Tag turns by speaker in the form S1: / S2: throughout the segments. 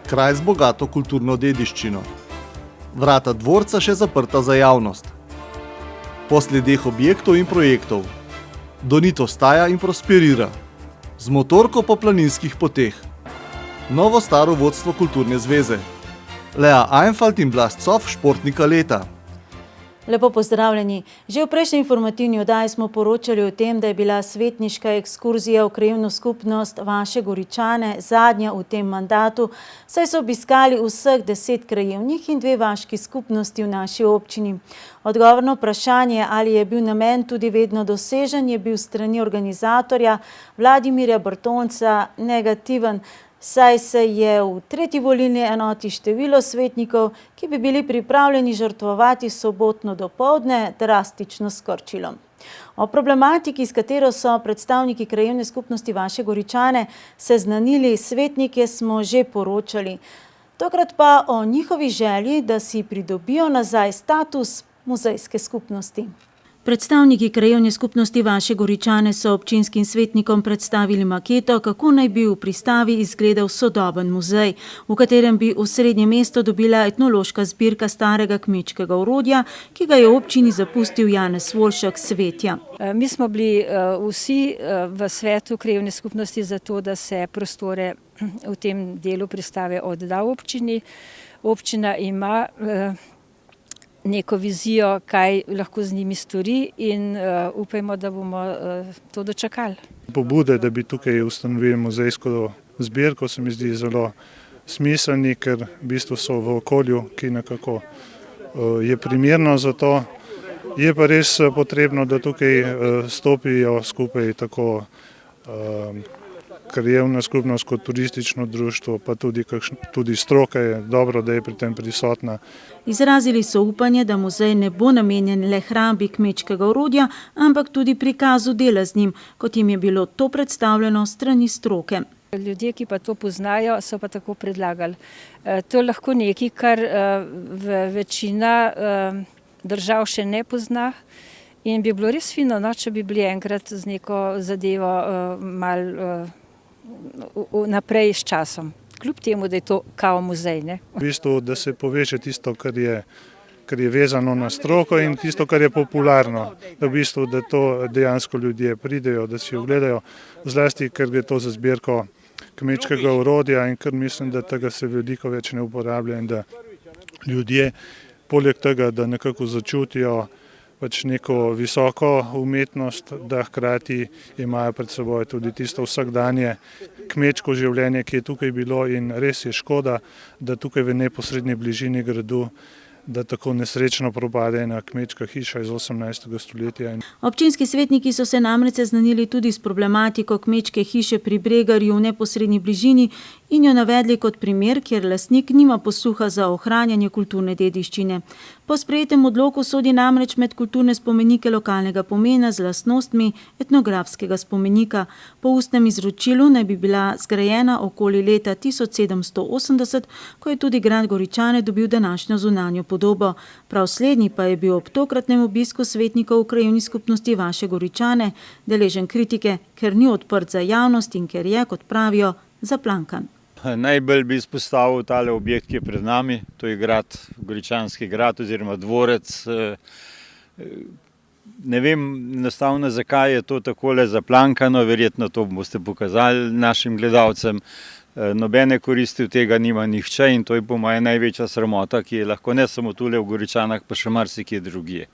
S1: kraj z bogato kulturno dediščino. Vrata dvorca še zaprta za javnost. Po sledeh objektov in projektov. Donit ostaja in prosperira. Z motorko po planinskih poteh. Novo staro vodstvo Kulturne zveze. Lea Einfalt in Blaž Cof, športnika leta.
S2: Lepo pozdravljeni. Že v prejšnji informativni oddaji smo poročali o tem, da je bila svetniška ekskurzija v krajevno skupnost Vaše Goričane zadnja v tem mandatu, saj so obiskali vseh 10 krajevnih in 2 vaški skupnosti v naši občini. Odgovor na vprašanje, ali je bil namen tudi vedno dosežen, je bil s strani organizatorja Vladimirja Bartonca negativen, saj se je v 3. volilni enoti število svetnikov, ki bi bili pripravljeni žrtvovati sobotno dopoldne, drastično skrčilo. O problematiki, s katero so predstavniki krajevne skupnosti Vaše Goričane seznanili svetnike, smo že poročali. Tokrat pa o njihovi želji, da si pridobijo nazaj status muzejske skupnosti. Predstavniki krajevne skupnosti Vaše Goričane so občinskim svetnikom predstavili maketo, kako naj bi v Pristavi izgledal sodoben muzej, v katerem bi v srednje mesto dobila etnološka zbirka starega kmečkega orodja, ki ga je občini zapustil Janez Volšek Svetja.
S3: Mi smo bili vsi v svetu krajevne skupnosti za to, da se prostore v tem delu Pristave odda občini. Občina ima neko vizijo, kaj lahko z njimi stori in upajmo, da bomo to dočakali.
S4: Pobude, da bi tukaj ustanovili muzejsko zbirko, se mi zdi zelo smiselni, ker v bistvu so v okolju, ki nekako je primerno za to. Je pa res potrebno, da tukaj stopijo skupaj tako krajevna skupnost kot turistično društvo, pa tudi stroka je dobro, da je pri tem prisotna.
S2: Izrazili so upanje, da muzej ne bo namenjen le hrambi kmečkega orodja, ampak tudi prikazu dela z njim, kot jim je bilo to predstavljeno strani stroke.
S3: Ljudje, ki pa to poznajo, so pa tako predlagali. To je lahko nekaj, kar večina držav še ne pozna. In bi bilo res fino, če bi bili enkrat z neko zadevo malo naprej s časom. Kljub temu, da je to kao muzej.
S4: V bistvu, da se poveže tisto, kar je vezano na stroko in tisto, kar je popularno. V bistvu, da to dejansko ljudje pridejo, da si ogledajo, zlasti, ker gre to za zbirko kmečkega orodja in ker mislim, da tega se veliko več ne uporablja in da ljudje, poleg tega, da nekako začutijo pač neko visoko umetnost, da hkrati imajo pred seboj tudi tisto vsakdanje kmečko življenje, ki je tukaj bilo in res je škoda, da tukaj v neposrednji bližini gradu, da tako nesrečno propade ena kmečka hiša iz 18. stoletja.
S2: Občinski svetniki so se namreč seznanili tudi s problematiko kmečke hiše pri Bregarju v neposrednji bližini in jo navedli kot primer, kjer lastnik nima posluha za ohranjanje kulturne dediščine. Po sprejetem odloku sodi namreč med kulturne spomenike lokalnega pomena z lastnostmi etnografskega spomenika. Po ustnem izročilu naj bi bila zgrajena okoli leta 1780, ko je tudi grad Goričane dobil današnjo zunanjo podobo. Prav slednji pa je bil ob tokratnem obisku svetnikov v krajevni skupnosti Vaše Goričane deležen kritike, ker ni odprt za javnost in ker je, kot pravijo, zaplankan.
S5: Najbolj bi izpostavil tale objekt, ki je pred nami, to je grad, Goričanski grad oziroma dvorec. Ne vem enostavno, zakaj je to takole zaplankano, verjetno to boste pokazali našim gledalcem. Nobene koristi od tega nima nihče in to je po moje največja sramota, ki je lahko ne samo tule v Goričanah, pa še marsikje drugje.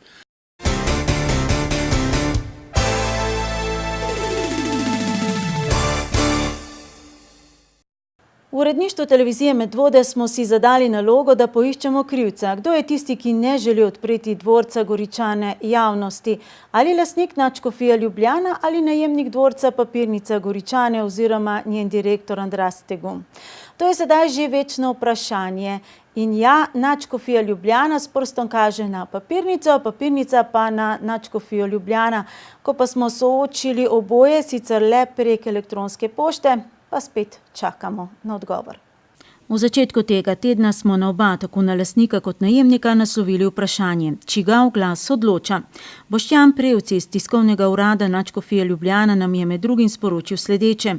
S2: V uredništvu televizije Medvode smo si zadali nalogo, da poiščemo krivca. Kdo je tisti, ki ne želi odpreti dvorca Goričane javnosti? Ali lastnik nadškofije Ljubljana ali najemnik dvorca Papirnica Goričane oziroma njen direktor Andraž Stegum? To je sedaj že večno vprašanje. In ja, nadškofija Ljubljana s prstom kaže na Papirnico, Papirnica pa na nadškofijo Ljubljana. Ko pa smo soočili oboje, sicer le prek elektronske pošte, pa spet čakamo na odgovor. V začetku tega tedna smo na oba, tako na lastnika kot najemnika, naslovili vprašanje, čigav glas odloča. Boštjan Prevc iz tiskovnega urada nadškofije Ljubljana nam je med drugim sporočil sledeče.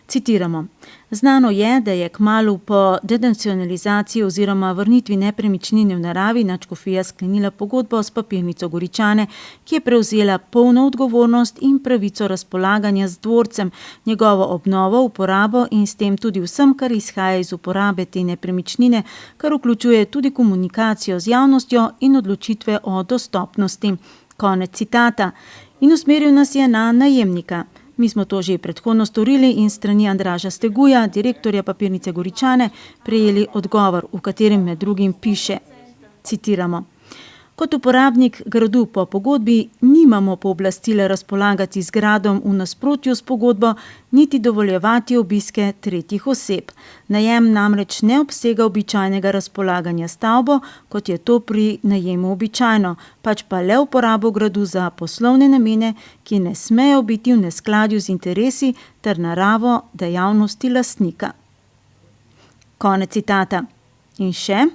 S2: Citiramo: Znano je, da je kmalu po denacionalizaciji oziroma vrnitvi nepremičnine v naravi nadškofija sklenila pogodbo s papirnico Goričane, ki je prevzela polno odgovornost in pravico razpolaganja z dvorcem, njegovo obnovo, uporabo in s tem tudi vsem, kar izhaja iz uporabe te nepremičnine, kar vključuje tudi komunikacijo z javnostjo in odločitve o dostopnosti. Konec citata. In usmeril nas je na najemnika. Mi smo to že predhodno storili in s strani Andraža Steguja, direktorja papirnice Goričane, prejeli odgovor, v katerem med drugim piše, citiramo: Kot uporabnik gradu po pogodbi nimamo pooblastila razpolagati z gradom v nasprotju s pogodbo, niti dovoljevati obiske tretjih oseb. Najem namreč ne obsega običajnega razpolaganja stavbo, kot je to pri najemu običajno, pač pa le uporabo gradu za poslovne namene, ki ne smejo biti v neskladju z interesi ter naravo dejavnosti lastnika. Konec citata. In še,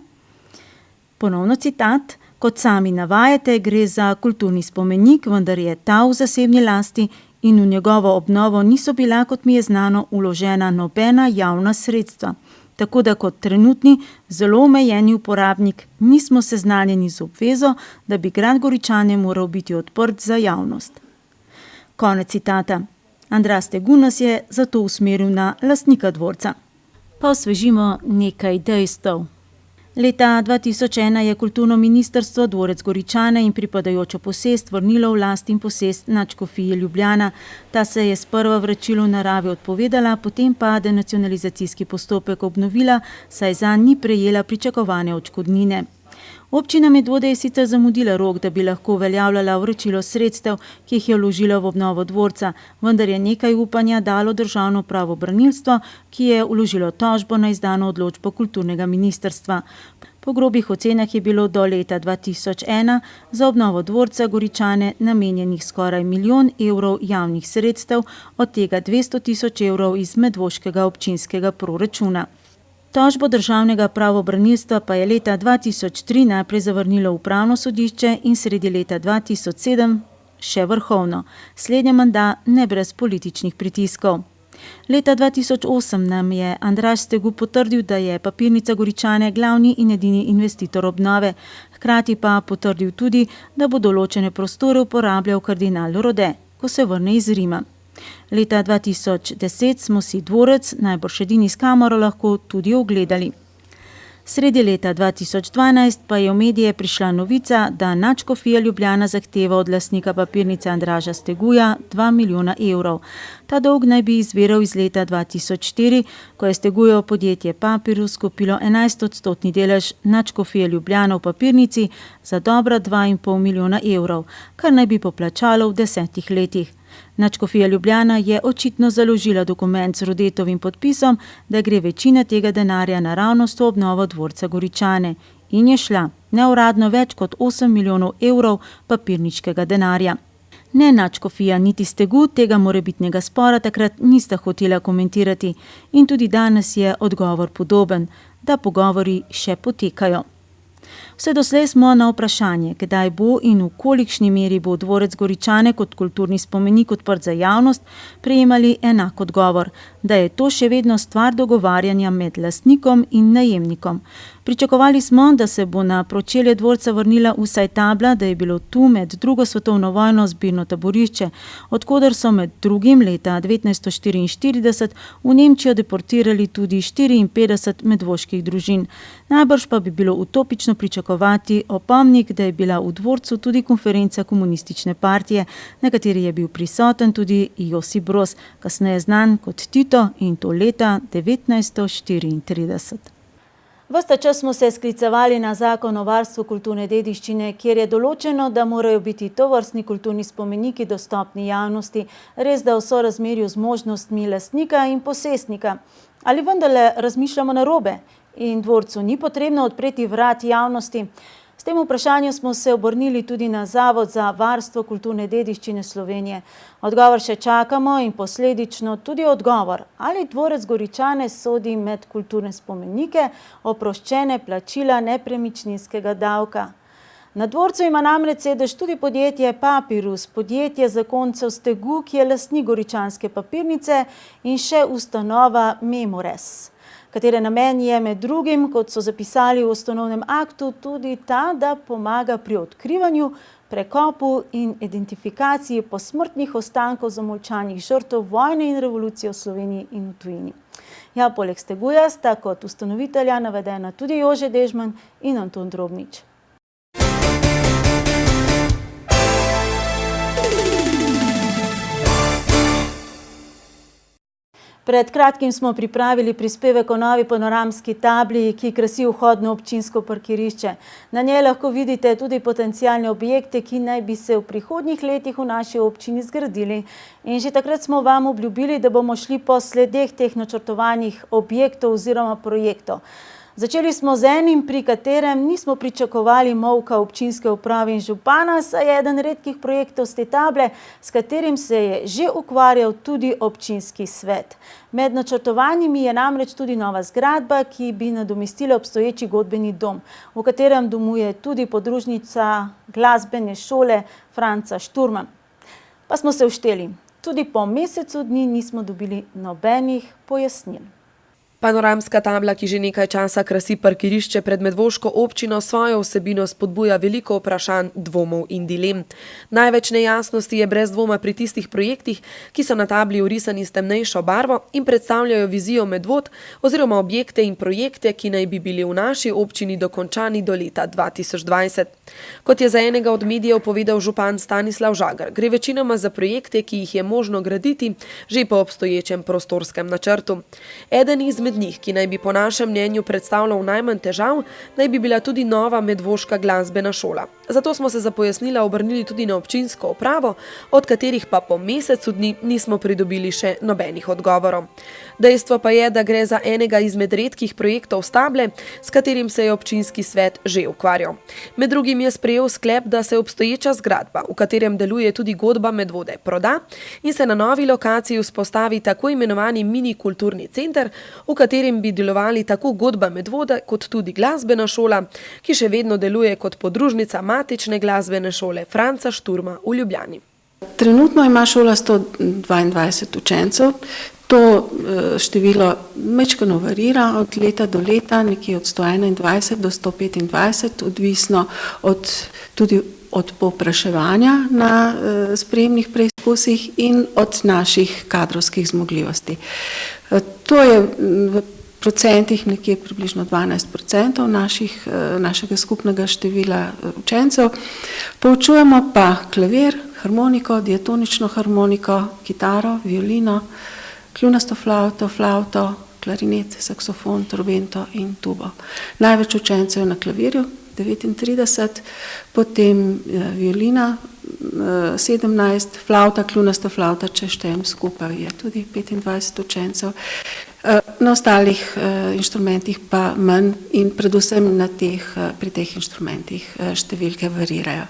S2: ponovno citat: Kot sami navajate, gre za kulturni spomenik, vendar je ta v zasebni lasti in v njegovo obnovo niso bila, kot mi je znano, vložena nobena javna sredstva. Tako da kot trenutni, zelo omejeni uporabnik nismo seznanjeni z obvezo, da bi grad Goričane moral biti odprt za javnost. Konec citata. Andraž Stegu nas je zato usmeril na lastnika dvorca. Pa osvežimo nekaj dejstev. Leta 2001 je kulturno ministrstvo dvorec Goričane in pripadajočo posest vrnilo v last in posest nadškofije Ljubljana. Ta se je sprva vračilu v naravi odpovedala, potem pa denacionalizacijski postopek obnovila, saj zanj ni prejela pričakovane odškodnine. Občina Medvode je sicer zamudila rok, da bi lahko uveljavljala vračilo sredstev, ki jih je vložila v obnovo dvorca, vendar je nekaj upanja dalo državno pravobranilstvo, ki je vložilo tožbo na izdano odločbo kulturnega ministrstva. Po grobih ocenah je bilo do leta 2001 za obnovo dvorca Goričane namenjenih skoraj 1 milijon evrov javnih sredstev, od tega 200 tisoč evrov iz medvoškega občinskega proračuna. Tožbo državnega pravobranilstva pa je leta 2003 najprej zavrnilo upravno sodišče in sredi leta 2007 še vrhovno. Slednje menda ne brez političnih pritiskov. Leta 2008 nam je Andraž Stegu potrdil, da je papirnica Goričane glavni in edini investitor obnove, hkrati pa potrdil tudi, da bo določene prostore uporabljal kardinal Rode, ko se vrne iz Rima. Leta 2010 smo si dvorec, najbrž edini s kamero, lahko tudi ogledali. Sredi leta 2012 pa je v medije prišla novica, da nadškofija Ljubljana zahteva od lastnika papirnice Andraža Steguja 2 milijona evrov. Ta dolg naj bi izviral iz leta 2004, ko je Stegujevo podjetje Papirus kupilo 11% delež nadškofije Ljubljana v papirnici za dobra 2,5 milijona evrov, kar naj bi poplačalo v 10 letih. Nadškofija Ljubljana je očitno založila dokument z Rodetovim podpisom, da gre večina tega denarja naravnost v obnovo dvorca Goričane in je šla neuradno več kot 8 milijonov evrov papirniškega denarja. Ne nadškofija niti Stegu tega morebitnega spora takrat nista hotela komentirati in tudi danes je odgovor podoben, da pogovori še potekajo. Vse doslej smo na vprašanje, kdaj bo in v kolikšni meri bo dvorec Goričane kot kulturni spomenik odprt za javnost, prejemali enak odgovor, da je to še vedno stvar dogovarjanja med lastnikom in najemnikom. Pričakovali smo, da se bo na pročelje dvorca vrnila vsaj tabla, da je bilo tu med drugo svetovno vojno zbirno taborišče, odkoder so med drugim leta 1944 v Nemčijo deportirali tudi 54 medvoških družin. Najbrž pa bi bilo utopično pričakovati opomnik, da je bila v dvorcu tudi konferenca komunistične partije, na kateri je bil prisoten tudi Josip Broz, kasneje znan kot Tito, in to leta 1934. Ves ta čas smo se sklicevali na zakon o varstvu kulturne dediščine, kjer je določeno, da morajo biti tovrstni kulturni spomeniki dostopni javnosti, res da v sorazmerju z možnostmi lastnika in posestnika. Ali vendarle razmišljamo narobe in dvorcu ni potrebno odpreti vrat javnosti? S tem vprašanjem smo se obrnili tudi na Zavod za varstvo kulturne dediščine Slovenije. Odgovor še čakamo in posledično tudi odgovor, ali dvorec Goričane sodi med kulturne spomenike, oproščene plačila nepremičninskega davka. Na dvorcu ima namreč sedež tudi podjetje Papirus, podjetje zakoncev Stegu, ki je lastnik goričanske papirnice, in še ustanova Memores, katere namen je med drugim, kot so zapisali v ustanovnem aktu, tudi ta, da pomaga pri odkrivanju, prekopu in identifikaciji posmrtnih ostankov zamolčanih žrtev vojne in revolucije v Sloveniji in v tujini. Ja, poleg Steguja sta kot ustanovitelja navedena tudi Jože Dežman in Anton Drobnič. Pred kratkim smo pripravili prispevek o novi panoramski tabli, ki krasi vhodno občinsko parkirišče. Na njej lahko vidite tudi potencialne objekte, ki naj bi se v prihodnjih letih v naši občini zgradili. In že takrat smo vam obljubili, da bomo šli po sledeh teh načrtovanih objektov oziroma projektov. Začeli smo z enim, pri katerem nismo pričakovali molka občinske uprave in župana, saj je eden redkih projektov z te table, s katerim se je že ukvarjal tudi občinski svet. Med načrtovanimi je namreč tudi nova zgradba, ki bi nadomestila obstoječi godbeni dom, v katerem domuje tudi podružnica glasbene šole Franca Šturma. Pa smo se ušteli. Tudi po mesecu dni nismo dobili nobenih pojasnil.
S6: Panoramska tabla, ki že nekaj časa krasi parkirišče pred medvoško občino, svojo vsebino spodbuja veliko vprašanj, dvomov in dilem. Največ nejasnosti je brez dvoma pri tistih projektih, ki so na tabli vrisani s temnejšo barvo in predstavljajo vizijo Medvod oziroma objekte in projekte, ki naj bi bili v naši občini dokončani do leta 2020. Kot je za enega od medijev povedal župan Stanislav Žagar, gre večinoma za projekte, ki jih je možno graditi že po obstoječem prostorskem načrtu. Eden izmed njih, ki naj bi po našem mnenju predstavljal najmanj težav, naj bi bila tudi nova medvoška glasbena šola. Zato smo se za pojasnila obrnili tudi na občinsko upravo, od katerih pa po mesecu dni nismo pridobili še nobenih odgovorov. Dejstvo pa je, da gre za enega izmed redkih projektov s table, s katerim se je občinski svet že ukvarjal. Med drugim je sprejel sklep, da se obstoječa zgradba, v katerem deluje tudi godba Medvode, proda in se na novi lokaciji vzpostavi tako imenovani mini kulturni center, v katerim bi delovali tako godba Medvode kot tudi glasbena šola, ki še vedno deluje kot podružnica matične glasbene šole Franca Šturma v Ljubljani.
S7: Trenutno ima šola 122 učencev. To število majčkeno varira od leta do leta, nekje od 121 do 125, odvisno tudi od povpraševanja na sprejemnih preizkusih in od naših kadrovskih zmogljivosti. To je v procentih nekje približno 12% našega skupnega števila učencev. Poučujemo pa klavir, harmoniko, diatonično harmoniko, kitaro, violino, kljunasto flavto, klarinet, saksofon, trobento in tubo. Največ učencev na klavirju, 39, potem violina, 17, flavta, kljunasto flavta, če štejem skupaj, je tudi 25 učencev. Na ostalih inštrumentih pa manj in predvsem pri teh inštrumentih številke varirajo.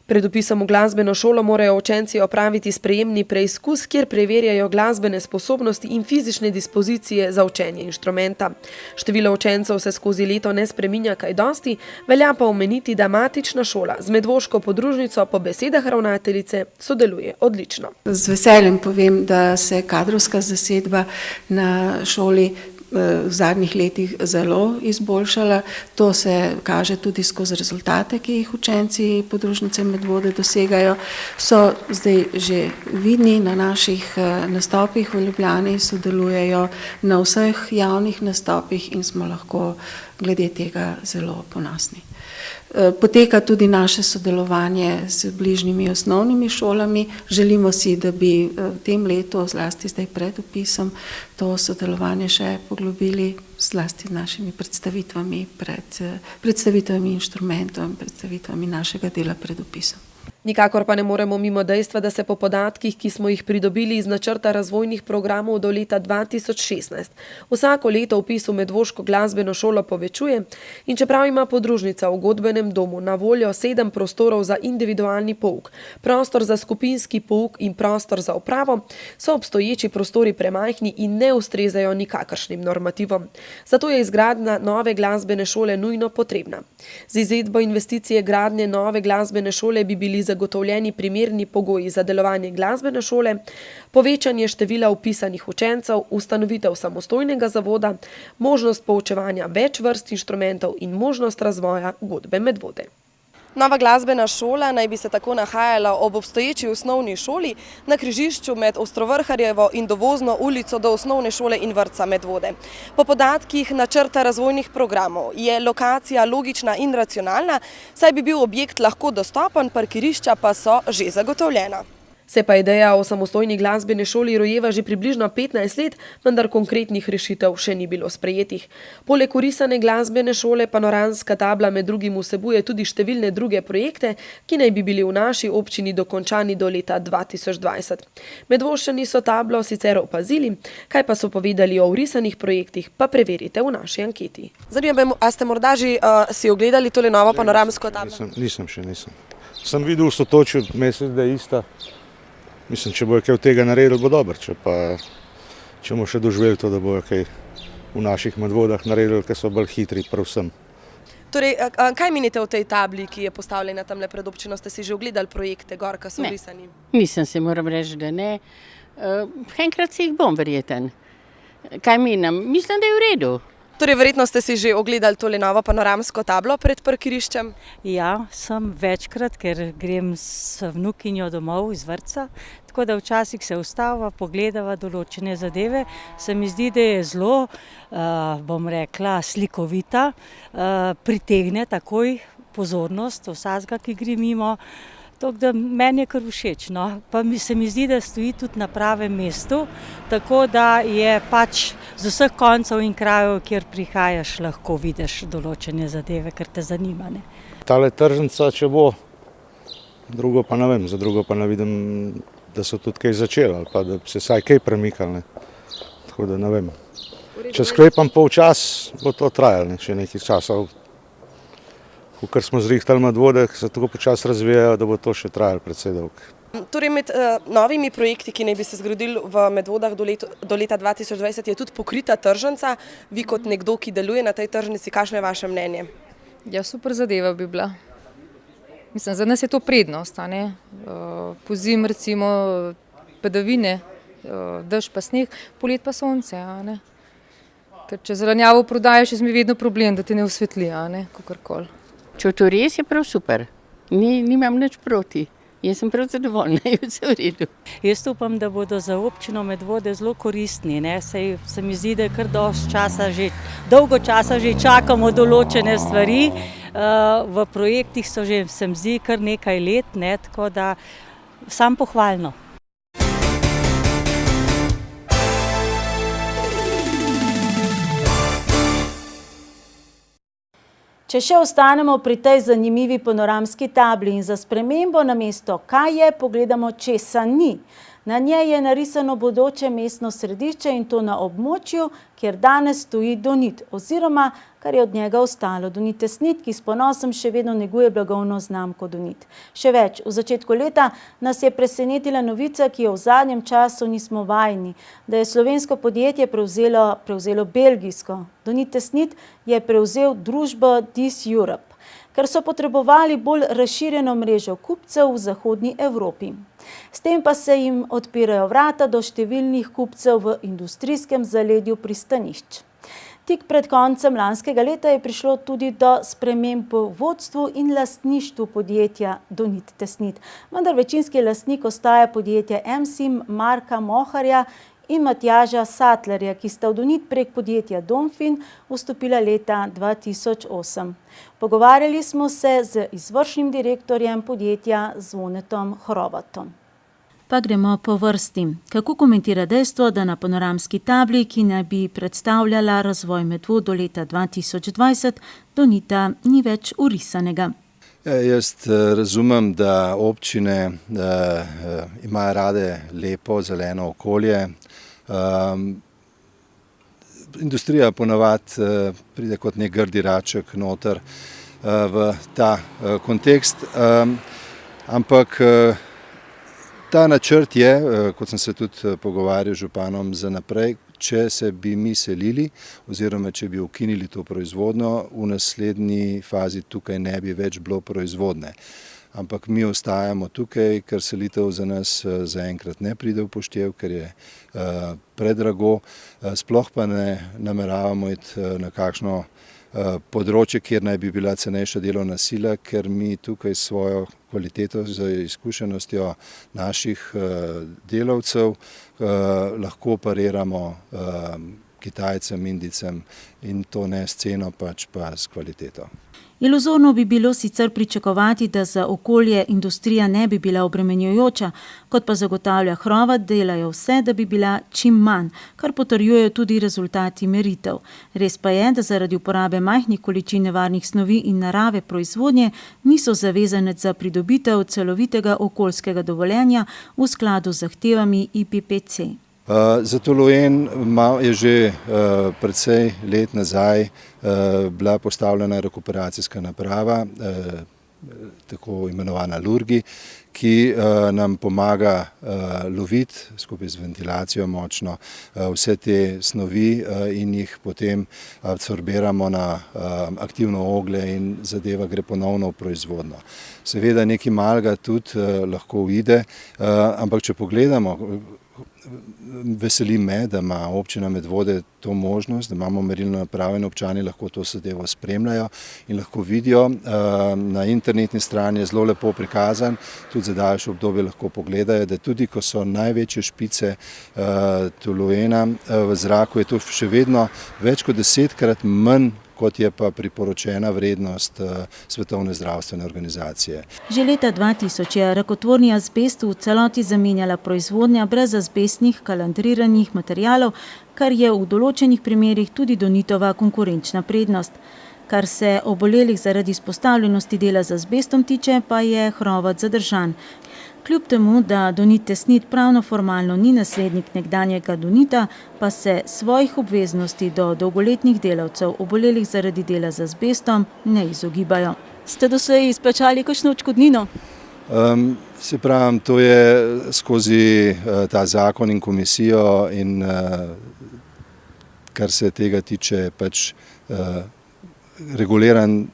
S6: Pred vpisom v glasbeno šolo morajo učenci opraviti sprejemni preizkus, kjer preverjajo glasbene sposobnosti in fizične dispozicije za učenje inštrumenta. Število učencev se skozi leto ne spreminja kaj dosti, velja pa omeniti, da matična šola z medvoško podružnico po besedah ravnateljice sodeluje odlično.
S7: Z veseljem povem, da se kadrovska zasedba na šoli v zadnjih letih zelo izboljšala. To se kaže tudi skozi rezultate, ki jih učenci podružnice Medvode dosegajo. So zdaj že vidni na naših nastopih v Ljubljani, sodelujejo na vseh javnih nastopih in smo lahko glede tega zelo ponosni. Poteka tudi naše sodelovanje z bližnjimi osnovnimi šolami. Želimo si, da bi v tem letu, zlasti zdaj pred vpisom, to sodelovanje še poglobili, zlasti z našimi predstavitvami inštrumentov in predstavitvami našega dela pred vpisom.
S6: Nikakor pa ne moremo mimo dejstva, da se po podatkih, ki smo jih pridobili iz načrta razvojnih programov do leta 2016, vsako leto vpis v medvoško glasbeno šolo povečuje in čeprav ima podružnica v godbenem domu na voljo 7 prostorov za individualni pouk, prostor za skupinski pouk in prostor za upravo, so obstoječi prostori premajhni in ne ustrezajo nikakršnim normativom. Zato je izgradnja nove glasbene šole nujno potrebna. Z izvedbo investicije gradnje nove glasbene šole bi bili zagotovljeni primerni pogoji za delovanje glasbene šole, povečanje števila vpisanih učencev, ustanovitev samostojnega zavoda, možnost poučevanja več vrst inštrumentov in možnost razvoja godbe Medvode. Nova glasbena šola naj bi se tako nahajala ob obstoječi osnovni šoli na križišču med Ostrovrharjevo in Dovozno ulico do osnovne šole in vrtca Medvode. Po podatkih načrta razvojnih programov je lokacija logična in racionalna, saj bi bil objekt lahko dostopen, parkirišča pa so že zagotovljena. Se pa ideja o samostojni glasbeni šoli rojeva že približno 15 let, vendar konkretnih rešitev še ni bilo sprejetih. Poleg orisane glasbene šole panoramska tabla med drugim vsebuje tudi številne druge projekte, ki naj bi bili v naši občini dokončani do leta 2020. Medvoščani so tablo sicer opazili, kaj pa so povedali o orisanih projektih, pa preverite v naši anketi. Zanima me, a ste morda že si ogledali tole novo panoramsko tablo?
S8: Nisem. Sem videl v Sotočju, mislim, da je ista. Mislim, če bojo kaj od tega naredili, bo dobro, če bomo še doživeli to, da bojo kaj v naših Medvodah naredili, ker so bolj hitri predvsem.
S6: Torej, kaj menite o tej tabli, ki je postavljena tamle pred občino? Ste si že ogledali projekte gor, ki so risani?
S9: Nisem se, moram reči, da ne. Enkrat si jih bom verjeten. Kaj menim? Mislim, da je v redu.
S6: Torej, verjetno ste si že ogledali tole novo panoramsko tablo pred parkiriščem?
S10: Ja, sem večkrat, ker grem s vnukinjo domov iz vrtca, tako da včasih se ustava, pogledava določene zadeve. Se mi zdi, da je zelo, bom rekla, slikovita, pritegne takoj pozornost vsakega, ki gre mimo. Tako da meni je kar všeč, no. Pa se mi zdi, da stoji tudi na pravem mestu, tako da je pač z vseh koncev in krajev, kjer prihajaš, lahko vidiš določene zadeve, ker te zanima. Ne.
S8: Tale tržnica, če bo, drugo pa ne vem, za drugo pa ne vidim, da so tudi kaj začeli ali pa da se vsaj kaj premikali. Tako da ne vem. Če sklepam polčas, bo to trajalo, še nekaj časa. Ker smo zrihtali Medvode, ki se tako počasi razvijajo, da bo to še trajalo precej dolgo.
S6: Torej, med novimi projekti, ki naj bi se zgradili v Medvodah do leta 2020, je tudi pokrita tržnica. Vi kot nekdo, ki deluje na tej tržnici, kakšno je vaše mnenje?
S11: Ja, super zadeva bi bila. Mislim, za nas je to prednost. Pozim recimo padavine, dež pa sneg, polet pa sonce. Ker če zelenjavo prodajaš, je mi vedno problem, da te ne osvetli, kakorkoli.
S9: Če to res je prav super, nimam nič proti. Jaz sem prav zadovoljna, je vse v redu.
S10: Jaz upam, da bodo za občino Medvode zelo koristni. Se mi zdi, da je kar dolgo časa že čakamo določene stvari. V projektih so že, se mi zdi, kar nekaj let, tako da sam pohvalno.
S2: Če še ostanemo pri tej zanimivi panoramski tabli in za spremembo namesto kaj je, pogledamo, česa ni. Na njej je narisano bodoče mestno središče in to na območju, kjer danes stoji Donit, oziroma kar je od njega ostalo. Donit Tesnit, ki s ponosom še vedno neguje blagovno znamko Donit. Še več, v začetku leta nas je presenetila novica, ki jo v zadnjem času nismo vajeni, da je slovensko podjetje prevzelo belgijsko. Donit Tesnit je prevzel družbo This Europe, ker so potrebovali bolj razširjeno mrežo kupcev v zahodni Evropi. S tem pa se jim odpirajo vrata do številnih kupcev v industrijskem zaledju pristanišč. Tik pred koncem lanskega leta je prišlo tudi do sprememb v vodstvu in lastništvu podjetja Donit Tesnit, vendar večinski lastnik ostaja podjetje MSIM Marka Moharja in Matjaža Satlerja, ki sta v Donit prek podjetja Domfin vstopila leta 2008. Pogovarjali smo se z izvršnim direktorjem podjetja Zvonetom Hrovatom. Pa gremo po vrsti. Kako komentira dejstvo, da na panoramski tabli, ki naj bi predstavljala razvoj Medvod do leta 2020, Donita ni več urisanega?
S12: Jaz razumem, da občine imajo rade lepo zeleno okolje. Industrija ponavadi pride kot nek grdi raček noter v ta kontekst, ampak ta načrt je, kot sem se tudi pogovarjal z županom za naprej, če se bi mi selili oziroma če bi ukinili to proizvodnjo, v naslednji fazi tukaj ne bi več bilo proizvodne. Ampak mi ostajamo tukaj, ker selitev za nas zaenkrat ne pride v poštev, ker je predrago, sploh pa ne nameravamo iti na kakšno področje, kjer naj bi bila cenejša delovna sila, ker mi tukaj s svojo kvaliteto, z izkušenostjo naših delavcev lahko pariramo Kitajcem, Indijcem in to ne s ceno, pač pa s kvaliteto.
S2: Iluzorno bi bilo sicer pričakovati, da za okolje industrija ne bi bila obremenjujoča, kot pa zagotavlja Hrovat, delajo vse, da bi bila čim manj, kar potrjujejo tudi rezultati meritev. Res pa je, da zaradi uporabe majhnih količin nevarnih snovi in narave proizvodnje niso zavezanec za pridobitev celovitega okoljskega dovoljenja v skladu z zahtevami IPPC.
S12: Za toluen je že precej let nazaj bila postavljena rekuperacijska naprava, tako imenovana Lurgi, ki nam pomaga loviti skupaj z ventilacijo močno vse te snovi in jih potem absorbiramo na aktivno oglje in zadeva gre ponovno v proizvodnjo. Seveda nekaj malega tudi lahko uide, ampak če pogledamo, veseli me, da ima občina Medvode to možnost, da imamo merilno napravo in občani lahko to zadevo spremljajo in lahko vidijo. Na internetni strani je zelo lepo prikazan, tudi za daljše obdobje lahko pogledajo, da tudi ko so največje špice toluena v zraku, je to še vedno več kot 10-krat manj, kot je pa priporočena vrednost Svetovne zdravstvene organizacije.
S2: Že leta 2000 je rakotvorni azbest v celoti zamenjala proizvodnja brez azbestnih kalandriranih materialov, kar je v določenih primerih tudi Donitova konkurenčna prednost. Kar se obolelih zaradi izpostavljenosti dela z azbestom tiče, pa je Hrovat zadržan. Kljub temu, da Donit Tesnit pravno formalno ni naslednik nekdanjega Donita, pa se svojih obveznosti do dolgoletnih delavcev obolelih zaradi dela z azbestom ne izogibajo. Ste doslej izplačali kakšno odškodnino?
S12: Se pravim, to je skozi ta zakon in komisijo in kar se tega tiče pač reguliran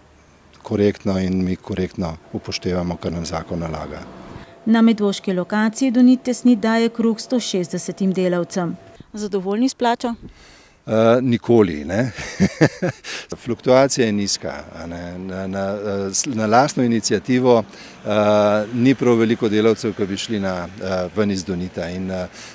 S12: korektno in mi korektno upoštevamo, kar nam zakon nalaga.
S2: Na medvoški lokaciji Donit Tesnit daje kruh 160 delavcem. Zadovoljni s plačo?
S12: Nikoli, ne. Fluktuacija je nizka. Na lastno iniciativo ni prav veliko delavcev, ki bi šli ven iz Donita. In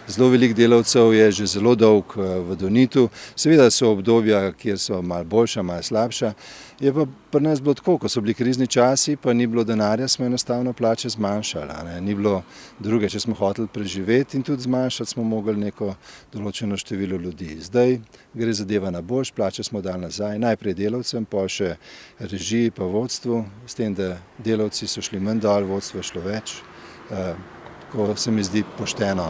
S12: zelo veliko delavcev je že zelo dolg v Donitu. Seveda so obdobja, kjer so malo boljša, malo slabša. Je pa pri nas bilo tako, ko so bili krizni časi, pa ni bilo denarja, smo enostavno plače zmanjšali. Ni bilo druge, če smo hoteli preživeti in tudi zmanjšati smo mogli neko določeno število ljudi. Zdaj gre zadeva na boljš, plače smo dali nazaj, najprej delavcem, pa še režiji, pa vodstvu, s tem, da delavci so šli manj dol, vodstvo je šlo več, ko se mi zdi pošteno.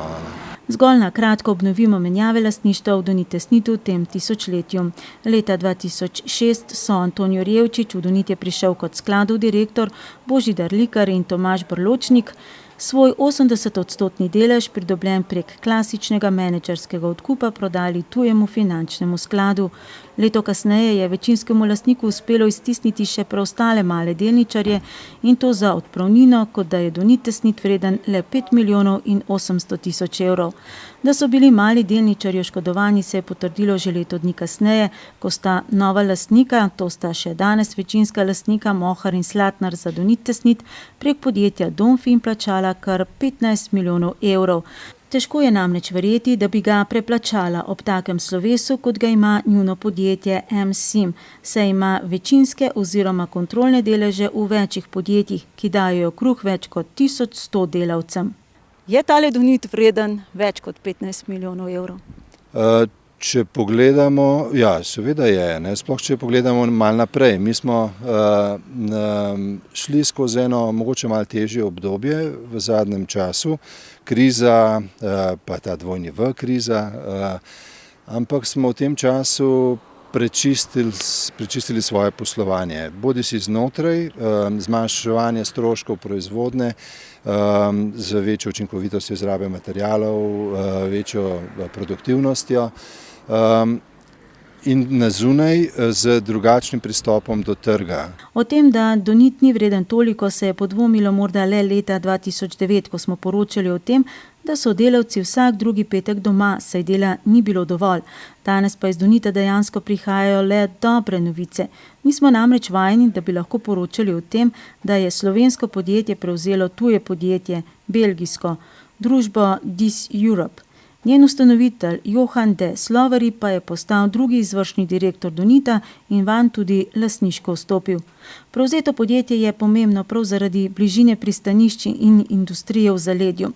S2: Zgolj na kratko obnovimo menjave lastništva v Donit Tesnitu v tem tisočletju. Leta 2006 so Antonijo Revčič, v Donit je prišel kot skladov direktor, Božidar Likar in Tomaž Brločnik, svoj 80% delež, pridobljen prek klasičnega menedžerskega odkupa, prodali tujemu finančnemu skladu. Leto kasneje je večinskemu lastniku uspelo iztisniti še preostale male delničarje in to za odpravnino, kot da je Donit Tesnit vreden le 5 milijonov in 800 tisoč evrov. Da so bili mali delničarji oškodovani, se je potrdilo že leto dni kasneje, ko sta nova lastnika, to sta še danes večinska lastnika Mohar in Slatnar za Donit Tesnit, prek podjetja Donfin plačala kar 15 milijonov evrov. Težko je namreč verjeti, da bi ga preplačala ob takem slovesu, kot ga ima njuno podjetje MSIM, saj ima večinske oziroma kontrolne deleže v večjih podjetjih, ki dajo kruh več kot 1100 delavcem. Je tale Donit vreden več kot 15 milijonov evrov?
S12: Če pogledamo, ja, seveda je, ne, sploh če pogledamo malo naprej. Mi smo šli skozi eno mogoče malo težje obdobje v zadnjem času, kriza, pa ta dvojni V kriza, ampak smo v tem času prečistili svoje poslovanje. Bodisi znotraj, zmanjševanje stroškov proizvodne, z večjo učinkovitostjo izrabe materialov, večjo produktivnostjo, in na zunaj z drugačnim pristopom do trga.
S2: O tem, da Donit ni vreden toliko, se je podvomilo morda le leta 2009, ko smo poročali o tem, da so delavci vsak drugi petek doma, saj dela ni bilo dovolj. Danes pa iz Donita dejansko prihajajo le dobre novice. Nismo namreč vajeni, da bi lahko poročali o tem, da je slovensko podjetje prevzelo tuje podjetje, belgijsko, družbo This Europe. Njen ustanovitelj Johan de Slovari pa je postal drugi izvršni direktor Donita in vanj tudi lastniško vstopil. Prevzeto podjetje je pomembno prav zaradi bližine pristanišč in industrije v zaledju.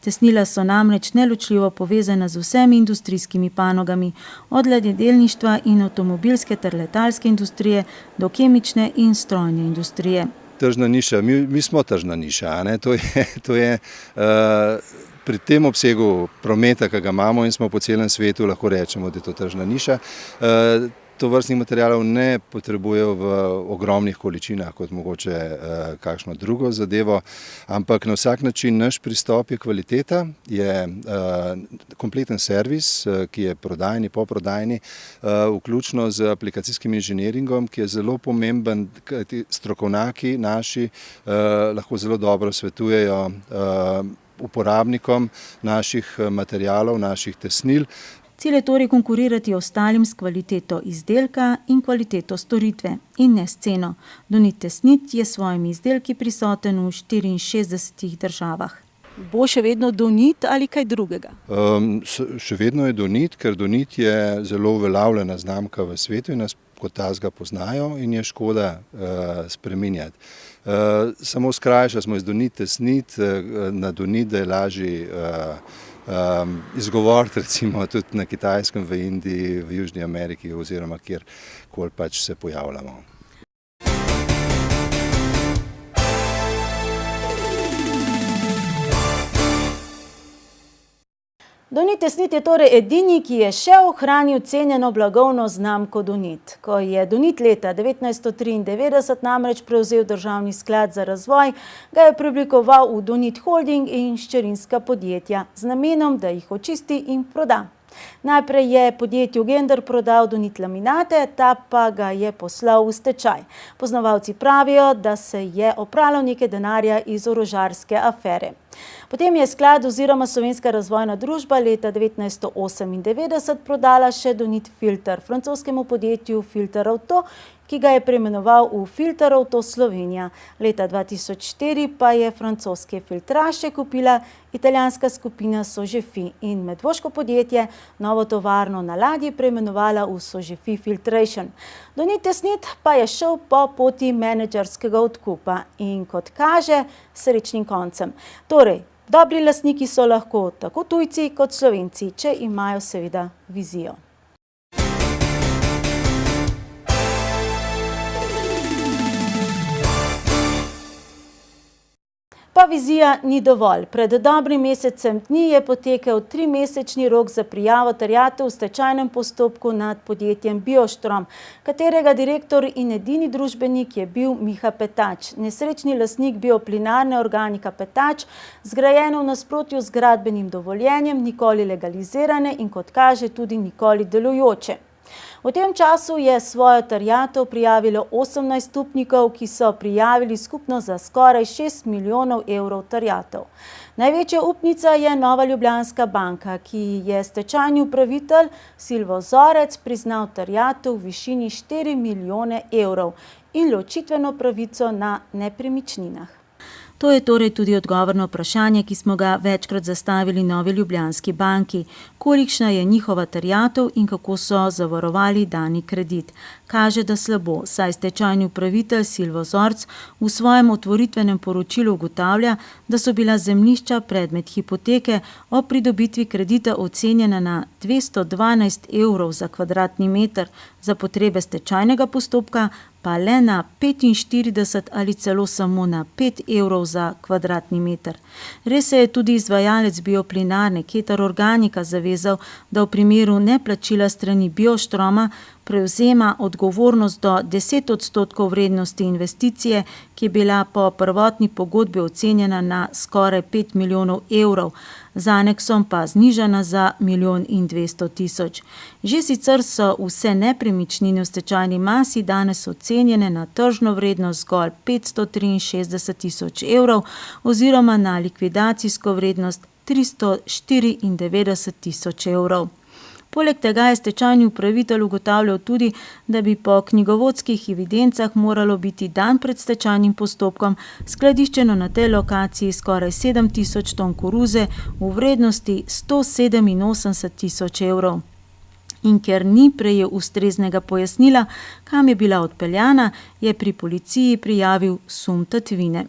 S2: Tesnila so namreč neločljivo povezana z vsemi industrijskimi panogami, od ladjedelništva in avtomobilske ter letalske industrije do kemične in strojne industrije.
S12: Tržna niša, mi smo tržna niša, a ne? To je pri tem obsegu prometa, ki ga imamo in smo po celem svetu, lahko rečemo, da je to tržna niša. Tovrstnih materialov ne potrebujejo v ogromnih količinah kot mogoče kakšno drugo zadevo, ampak na vsak način naš pristop je kvaliteta, je kompleten servis, ki je prodajni, poprodajni, vključno z aplikacijskim inženjeringom, ki je zelo pomemben, kajti strokovnjaki naši lahko zelo dobro svetujejo uporabnikom naših materialov, naših tesnil.
S2: Cilj je torej konkurirati ostalim s kvaliteto izdelka in kvaliteto storitve in ne s ceno. Donit Tesnit je s svojimi izdelki prisoten v 64 državah. Bo še vedno Donit ali kaj drugega?
S12: Še vedno je Donit, ker Donit je zelo uveljavljena znamka v svetu in nas kot tazga poznajo in je škoda spreminjati. Samo skrajša smo iz Donit Tesnit na Donit, da je lažji izgovoriti, recimo tudi na Kitajskem, v Indiji, v Južni Ameriki oziroma kjerkoli pač se pojavljamo.
S2: Donit Tesnit je torej edini, ki je še ohranil cenjeno blagovno znamko Donit. Ko je Donit leta 1993 namreč prevzel Državni sklad za razvoj, ga je preoblikoval v Donit Holding in hčerinska podjetja z namenom, da jih očisti in proda. Najprej je podjetju Gender prodal Donit laminate, ta pa ga je poslal v stečaj. Poznavalci pravijo, da se je opralo nekaj denarja iz orožarske afere. Potem je sklad oziroma Slovenska razvojna družba leta 1998 prodala še Donit Filter francoskemu podjetju Filter Auto, ki ga je preimenoval v Filter Auto Slovenija. Leta 2004 pa je francoske filtraše kupila italijanska skupina Sogefi in medvoško podjetje novo tovarno na ladji preimenovala v Sogefi Filtration. Donit Tesnit pa je šel po poti menedžerskega odkupa in kot kaže, srečnim koncem. Torej, dobri lastniki so lahko tako tujci kot Slovenci, če imajo seveda vizijo. Pa vizija ni dovolj. Pred dobrim mesecem dni je potekel 3-mesečni rok za prijavo terjatev v stečajnem postopku nad podjetjem Bioštrom, katerega direktor in edini družbenik je bil Miha Petač, nesrečni lastnik bioplinarne organika Petač, zgrajeno v nasprotju z gradbenim dovoljenjem, nikoli legalizirane in kot kaže tudi nikoli delujoče. V tem času je svojo terjatev prijavilo 18 upnikov, ki so prijavili skupno za skoraj 6 milijonov evrov terjatev. Največja upnica je Nova Ljubljanska banka, ki je stečajni upravitelj Silvo Zorec priznal terjatev v višini 4 milijone evrov in ločitveno pravico na nepremičninah. To je torej tudi odgovor na vprašanje, ki smo ga večkrat zastavili Novi Ljubljanski banki. Kolikšna je njihova terjatev in kako so zavarovali dani kredit. Kaže, da slabo, saj stečajni upravitelj Silvo Zorc v svojem otvoritvenem poročilu ugotavlja, da so bila zemljišča predmet hipoteke ob pridobitvi kredita ocenjena na 212 evrov za kvadratni meter, za potrebe stečajnega postopka pa le na 45 ali celo samo na 5 evrov za kvadratni meter. Res se je tudi izvajalec bioplinarne Ketar Organika zavezal, da v primeru neplačila strani Biostroma prevzema odgovornost do 10% vrednosti investicije, ki je bila po prvotni pogodbi ocenjena na skoraj 5 milijonov evrov, z aneksom pa znižana za 1,2 milijon. Že sicer so vse nepremičnine v stečajni masi danes ocenjene na tržno vrednost zgolj 563 tisoč evrov oziroma na likvidacijsko vrednost 394 tisoč evrov. Poleg tega je stečajni upravitelj ugotavljal tudi, da bi po knjigovodskih evidencah moralo biti dan pred stečajnim postopkom skladiščeno na tej lokaciji skoraj 7 tisoč ton koruze v vrednosti 187 tisoč evrov. In ker ni prejel ustreznega pojasnila, kam je bila odpeljana, je pri policiji prijavil sum tatvine.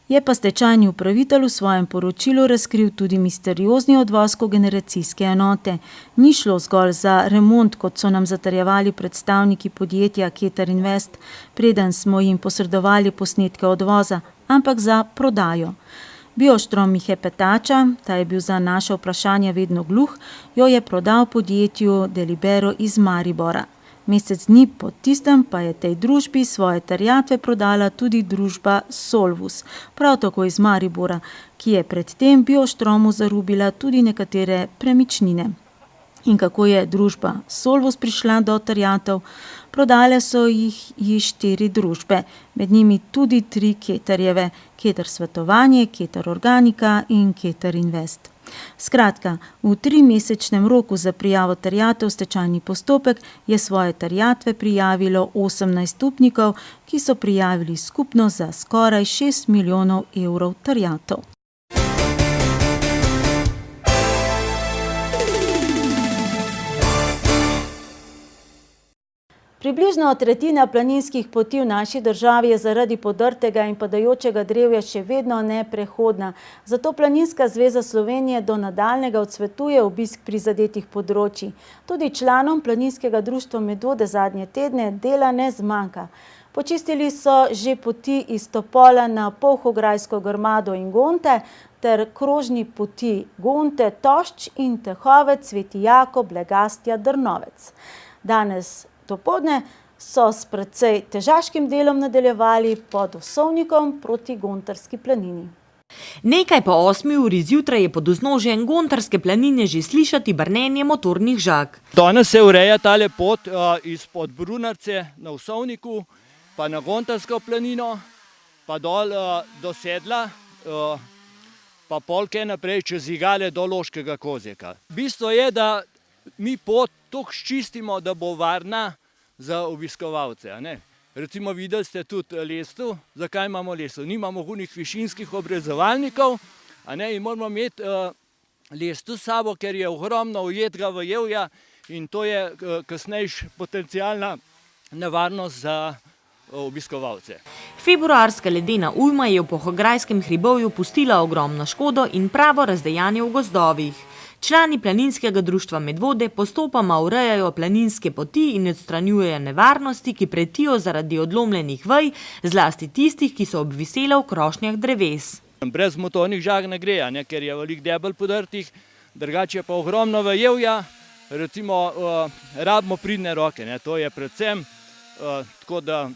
S2: Je pa stečajni upravitelj v svojem poročilu razkril tudi misteriozni odvoz kogeneracijske enote. Ni šlo zgolj za remont, kot so nam zatrjevali predstavniki podjetja Ketar Invest, preden smo jim posredovali posnetke odvoza, ampak za prodajo. Biostrom Mihe Petača, ta je bil za naše vprašanja vedno gluh, jo je prodal podjetju Delibero iz Maribora. Mesec dni po tistem pa je tej družbi svoje terjatve prodala tudi družba Solvus, prav tako iz Maribora, ki je predtem Biostromu zarubila tudi nekatere premičnine. In kako je družba Solvus prišla do terjatev? Prodale so jih 4 družbe, med njimi tudi 3 Ketarjeve, Ketar Svetovanje, Ketar Organika in Ketar Invest. Skratka, v 3-mesečnem roku za prijavo terjatev v stečajni postopek je svoje terjatve prijavilo 18 upnikov, ki so prijavili skupno za skoraj 6 milijonov evrov terjatev. Približno tretjina planinskih poti v naši državi je zaradi podrtega in padajočega drevja še vedno neprehodna. Zato Planinska zveza Slovenije do nadaljnjega odsvetuje obisk prizadetih področij. Tudi članom Planinskega društva Medvode zadnje tedne dela ne zmanjka. Počistili so že poti iz Topola na Polhograjsko Grmado in Gonte ter krožni poti Gonte, Tošč in Tehovec, Sveti Jakob, Legastja, Drnovec. Danes dopoldne so s precej težaškim delom nadaljevali pod Osovnikom proti Gontarski planini.
S13: Nekaj po 8 uri zjutraj je pod vznožjem Gontarske planine že slišati brnenje motornih žag.
S5: Danes se ureja tale pot izpod Brunarce na Osovniku, pa na Gontarsko planino, pa dol do Sedla, pa polke naprej čez Igale do Loškega Kozjeka. Bistvo je, da mi pot toliko ščistimo, da bo varna za obiskovalce. Recimo videli ste tudi lestev. Zakaj imamo lestev? Nimamo hunih višinskih obrezovalnikov in moramo imeti lestev s sabo, ker je ogromno ujetega vejevja in to je kasnejša potencialna nevarnost za obiskovalce.
S13: Februarska ledena ujma je v Polhograjskem hribovju pustila ogromno škodo in pravo razdejanje v gozdovih. Člani Planinskega društva Medvode postopoma urejajo planinske poti in odstranjujejo nevarnosti, ki pretijo zaradi odlomljenih vej, zlasti tistih, ki so obvisele v krošnjah dreves.
S5: Brez motornih žag ne gre, ker je veliko debel podrtih, drugače pa ogromno vejevja, recimo rabimo pridne roke, to je predvsem tako, da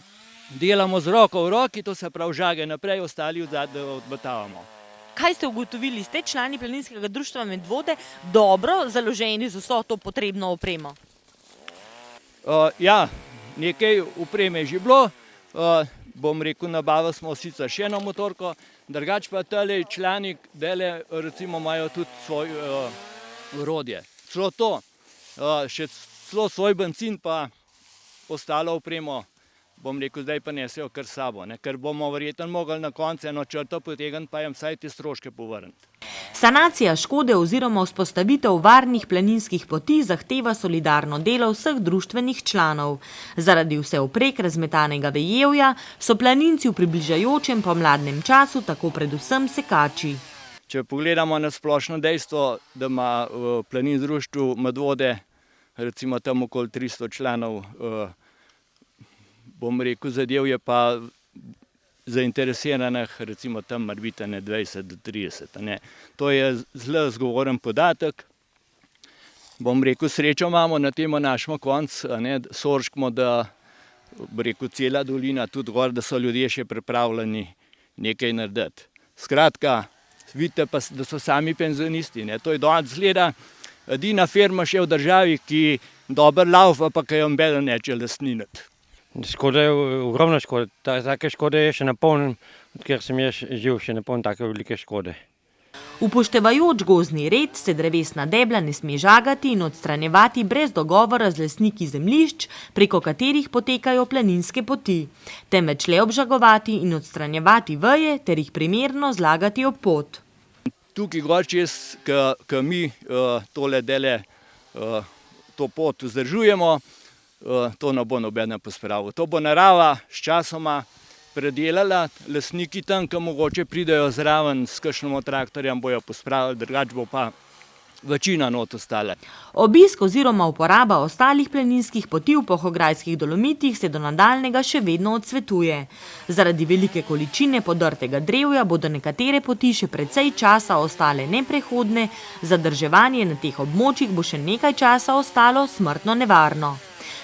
S5: delamo z roko v roki, to se pravi žage naprej, ostali odmetavamo.
S13: Kaj ste ugotovili? Ste člani Planinskega društva Medvode dobro založeni z vso to potrebno opremo?
S5: Ja, nekaj opreme je že bilo. Bom rekel, nabavili smo sicer še eno motorko, drugače pa tale člani dele recimo imajo tudi svoje orodje. Celo to, še celo svoj bencin pa ostalo opremo
S14: bom rekel, zdaj pa nesejo kar sabo, ne? Ker bomo verjetno mogli na koncu eno črto potegniti, pa jim vsaj te stroške povrniti.
S13: Sanacija škode oziroma vzpostavitev varnih planinskih poti zahteva solidarno delo vseh društvenih članov. Zaradi vsevprek razmetanega vejevja so planinci v približajočem pomladnem času tako predvsem sekači.
S14: Če pogledamo na splošno dejstvo, da ima v Planinskem društvu Medvode recimo tam okoli 300 članov, bom rekel, zadev je pa zainteresiranih recimo tam morebiti 20 do 30. Ne. To je zelo zgovoren podatek. Bom rekel, srečo imamo na tem našem koncu, sorškmo, da bom rekel, cela dolina, tudi gor, da so ljudje še pripravljeni nekaj narediti. Skratka, vidite pa, da so sami penzionisti. Ne. To je danes zgleda edina firma še v državi, ki dobro laufa, pa ki jo nobeden neče lastniniti.
S15: Škoda je ogromna škoda. Take škode je še napoln, odkar sem jaz živ, še napoln take velike škode.
S13: Upoštevajoč gozdni red se drevesna debla ne sme žagati in odstranjevati brez dogovora z lastniki zemljišč, preko katerih potekajo planinske poti, temveč le obžagovati in odstranjevati veje ter jih primerno zlagati ob pot.
S14: Tukaj gor čez, ko mi tole dele, to pot vzdržujemo, to ne bo nobena pospravil. To bo narava s časoma predelala, lastniki tam, ki mogoče pridejo zraven s kakšnim traktorjem, bojo pospravili, drugače bo pa večina not ostala.
S13: Obisk oziroma uporaba ostalih planinskih poti v Polhograjskih Dolomitih se do nadaljnjega še vedno odsvetuje. Zaradi velike količine podrtega drevja bodo nekatere poti še precej časa ostale neprehodne, zadrževanje na teh območjih bo še nekaj časa ostalo smrtno nevarno.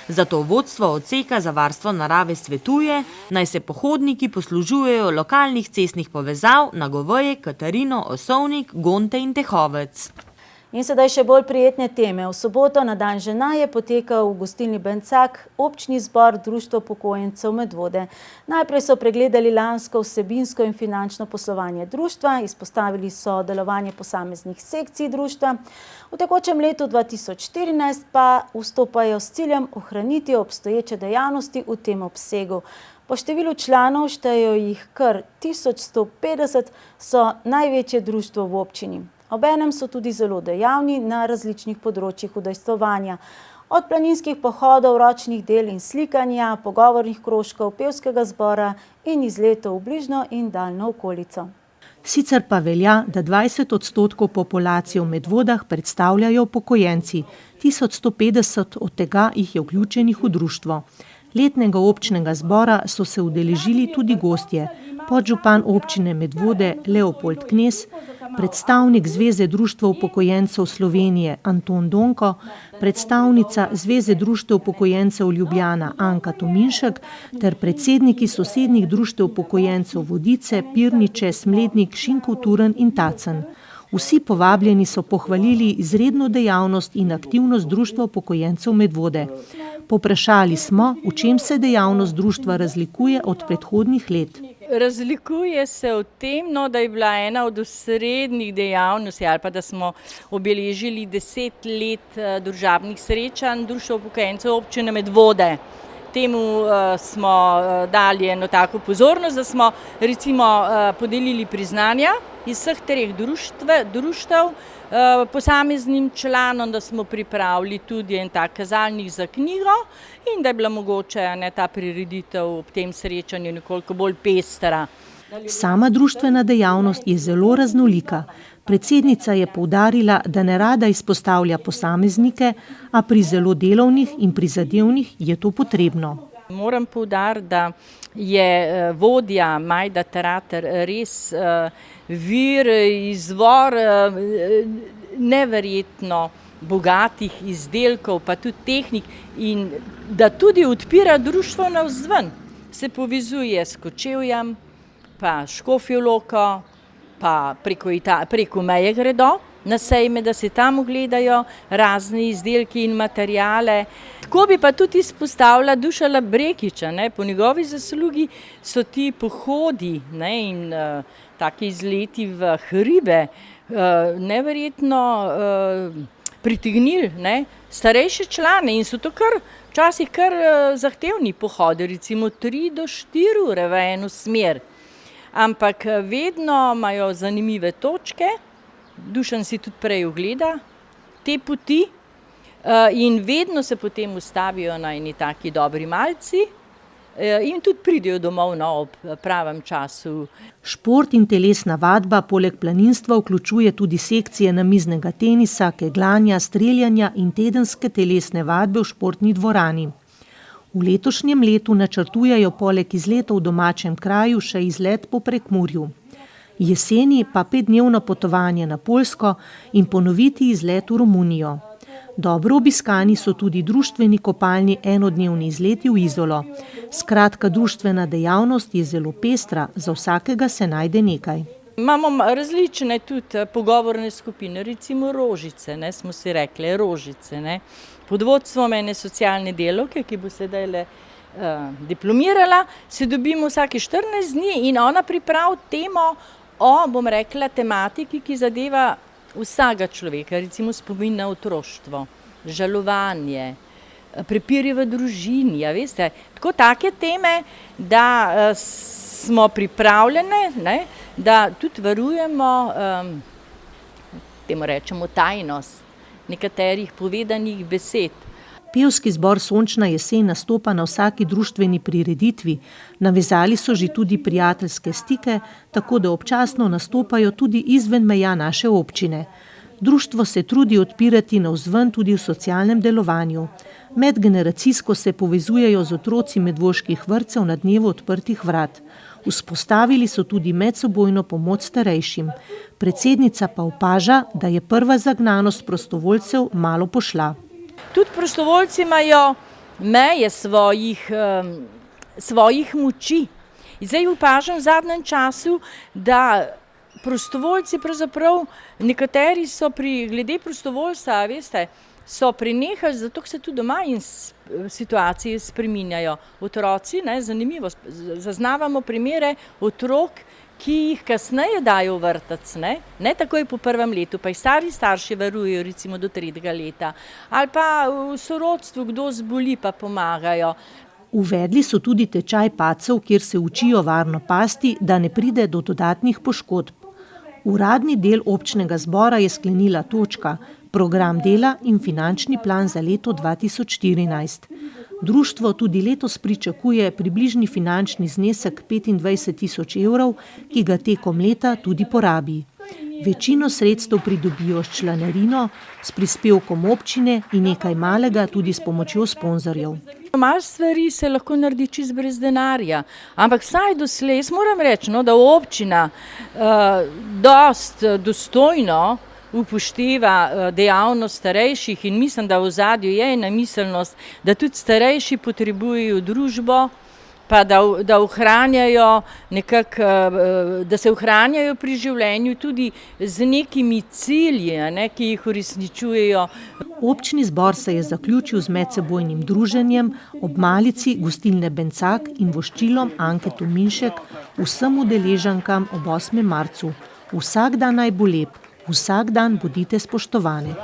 S13: Zato vodstvo odseka za varstvo narave svetuje, naj se pohodniki poslužujejo lokalnih cestnih povezav na Goveje, Katarino, Osovnik, Gonte in Tehovec.
S2: In sedaj še bolj prijetne teme. V soboto na dan žena je potekal v gostilni Bencak občni zbor Društva upokojencev Medvode. Najprej so pregledali lansko vsebinsko in finančno poslovanje društva, izpostavili so delovanje posameznih sekcij društva. V tekočem letu 2014 pa vstopajo s ciljem ohraniti obstoječe dejavnosti v tem obsegu. Po številu članov, štejejo jih kar 1150, so največje društvo v občini. Obenem so tudi zelo dejavni na različnih področjih udejstvovanja. Od planinskih pohodov, ročnih del in slikanja, pogovornih krožkov, pevskega zbora in izletov v bližnjo in daljno okolico.
S16: Sicer pa velja, da 20% populacije v Medvodah predstavljajo upokojenci, 1150 od tega jih je vključenih v društvo. Letnega občnega zbora so se udeležili tudi gostje, podžupan občine Medvode Leopold Knez, predstavnik Zveze društva upokojencev Slovenije Anton Donko, predstavnica Zveze društev upokojencev Ljubljana Anka Tominšek ter predsedniki sosednjih društev upokojencev Vodice, Pirniče, Smlednik, Šinkovturen in Tacen. Vsi povabljeni so pohvalili izredno dejavnost in aktivnost Društva upokojencev Medvode. Povprašali smo, v čem se dejavnost društva razlikuje od predhodnih let.
S10: Razlikuje se v tem, da je bila ena od osrednjih dejavnosti ali pa da smo obeležili 10 let družabnih srečanj Društva upokojencev občine Medvode. Temu smo dali eno tako pozornost, da smo recimo podelili priznanja iz vseh treh društev posameznim članom, da smo pripravili tudi en tak kazalnik za knjigo in da je bila mogoče ta prireditev ob tem srečanju nekoliko bolj pestra.
S16: Sama društvena dejavnost je zelo raznolika. Predsednica je poudarila, da ne rada izpostavlja posameznike, a pri zelo delovnih in prizadevnih je to potrebno.
S10: Moram poudariti, da je vodja Majda Trater res vir, izvor neverjetno bogatih izdelkov, pa tudi tehnik in da tudi odpira društvo navzven. Se povezuje s Kočevjem, pa Škofjo Loko, pa preko meje gredo na sejme, da se tam ogledajo razni izdelki in materijale. Tako bi pa tudi izpostavila Dušana Brekiča. Po njegovi zaslugi so ti pohodi in taki izleti v hribe neverjetno
S3: pritegnili, ne, starejše člane in so to včasih kar zahtevni pohodi, recimo 3 do 4 ure v eno smer. Ampak vedno imajo zanimive točke, Dušan si tudi prej ogleda te poti in vedno se potem ustavijo na eni taki dobri malci in tudi pridejo domov ob pravem času.
S16: Šport in telesna vadba poleg planinstva vključuje tudi sekcije namiznega tenisa, kegljanja, streljanja in tedenske telesne vadbe v športni dvorani. V letošnjem letu načrtujejo poleg izletov v domačem kraju še izlet po Prekmurju. Jeseni pa 5-dnevno potovanje na Poljsko in ponoviti izlet v Romunijo. Dobro obiskani so tudi društveni kopalni enodnevni izleti v Izolo. Skratka, društvena dejavnost je zelo pestra, za vsakega se najde nekaj.
S3: Imamo različne tudi pogovorne skupine, recimo Rožice, ne, smo si rekli, Rožice, ne, pod vodstvom ene socialne delavke, ki bo sedaj diplomirala, se dobimo vsake 14 dni in ona pripravi temo o, bom rekla, tematiki, ki zadeva vsakega človeka, recimo spomin na otroštvo, žalovanje, prepiri v družini, ja veste, take teme, da smo pripravljene, ne, da tudi varujemo, temu rečemo, tajnost nekaterih povedanih besed.
S16: Pevski zbor Sončna jesen nastopa na vsaki društveni prireditvi, navezali so že tudi prijateljske stike, tako da občasno nastopajo tudi izven meja naše občine. Društvo se trudi odpirati navzven tudi v socialnem delovanju. Medgeneracijsko se povezujejo z otroci medvoških vrtcev na dnevu odprtih vrat. Vzpostavili so tudi medsebojno pomoč starejšim. Predsednica pa opaža, da je prva zagnanost prostovoljcev malo pošla.
S3: Tudi prostovoljci imajo meje svojih moči. Zdaj opažam v zadnjem času, da prostovoljci pravzaprav, nekateri so glede prostovoljstva, veste, so prenehali, zato se tudi doma in situacije spreminjajo. Otroci, ne, zanimivo, zaznavamo primere otrok, ki jih kasneje dajo v vrtec, ne takoj po 1. letu, pa jih starši varujejo recimo do 3. leta. Ali pa v sorodstvu, kdo zboli, pa pomagajo.
S16: Uvedli so tudi tečaj padcev, kjer se učijo varno pasti, da ne pride do dodatnih poškodb. Uradni del občnega zbora je sklenila točka, program dela in finančni plan za leto 2014. Društvo tudi letos pričakuje približni finančni znesek 25 000 evrov, ki ga tekom leta tudi porabi. Večino sredstev pridobijo s članarino, s prispevkom občine in nekaj malega tudi s pomočjo sponzorjev.
S3: Malo stvari se lahko naredi čisto brez denarja, ampak vsaj doslej, jaz moram reči, da občina dosti dostojno upošteva dejavnost starejših in mislim, da v ozadju je ena miselnost, da tudi starejši potrebujejo družbo, pa da ohranjajo nekako, da se ohranjajo pri življenju tudi z nekimi cilji, ki jih uresničujejo.
S16: Občni zbor se je zaključil z medsebojnim druženjem ob malici gostilne Bencak in voščilom Anke Tominšek vsem udeleženkam ob 8. marcu. Vsak dan naj bo lep, vsak dan bodite spoštovane.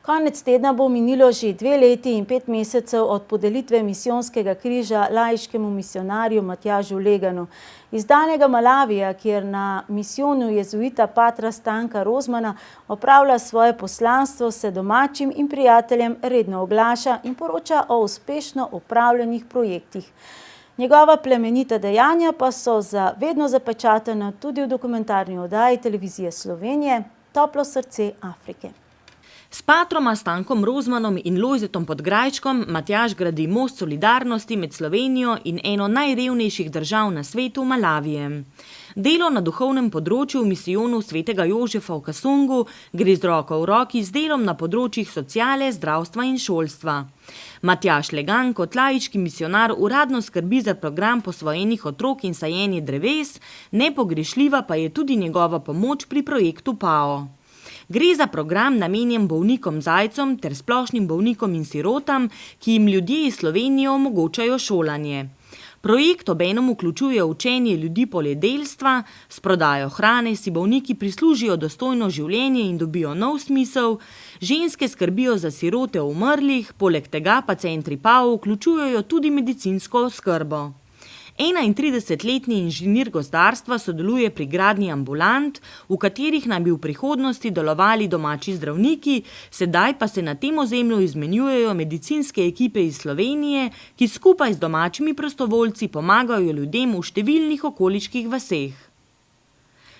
S2: Konec tedna bo minilo že 2 leti in 5 mesecev od podelitve misijonskega križa laiškemu misijonarju Matjažu Leganu. Iz danega Malavija, kjer na misijonu jezuita patra Stanka Rozmana opravlja svoje poslanstvo, se domačim in prijateljem redno oglaša in poroča o uspešno opravljenih projektih. Njegova plemenita dejanja pa so za vedno zapečatena tudi v dokumentarni oddaji Televizije Slovenije Toplo srce Afrike.
S13: S patroma Stankom Rozmanom in Lojzetom Podgrajčkom Matjaž gradi most solidarnosti med Slovenijo in eno najrevnejših držav na svetu, Malavijem. Delo na duhovnem področju v misijonu svetega Jožefa v Kasongu gre z roko v roki z delom na področjih sociale, zdravstva in šolstva. Matjaž Legan kot laički misijonar uradno skrbi za program posvojenih otrok in sajenje dreves, nepogrešljiva pa je tudi njegova pomoč pri projektu PAO. Gre za program namenjen bolnikom zajcom ter splošnim bolnikom in sirotam, ki jim ljudje iz Slovenije omogočajo šolanje. Projekt obenem vključuje učenje ljudi poljedelstva, s prodajo hrane si bolniki prislužijo dostojno življenje in dobijo nov smisel, ženske skrbijo za sirote umrlih, poleg tega pa centri PAO vključujejo tudi medicinsko oskrbo. 31-letni inženir gozdarstva sodeluje pri gradnji ambulant, v katerih naj bi v prihodnosti delovali domači zdravniki, sedaj pa se na tem ozemlju izmenjujejo medicinske ekipe iz Slovenije, ki skupaj z domačimi prostovoljci pomagajo ljudem v številnih okoliških vaseh.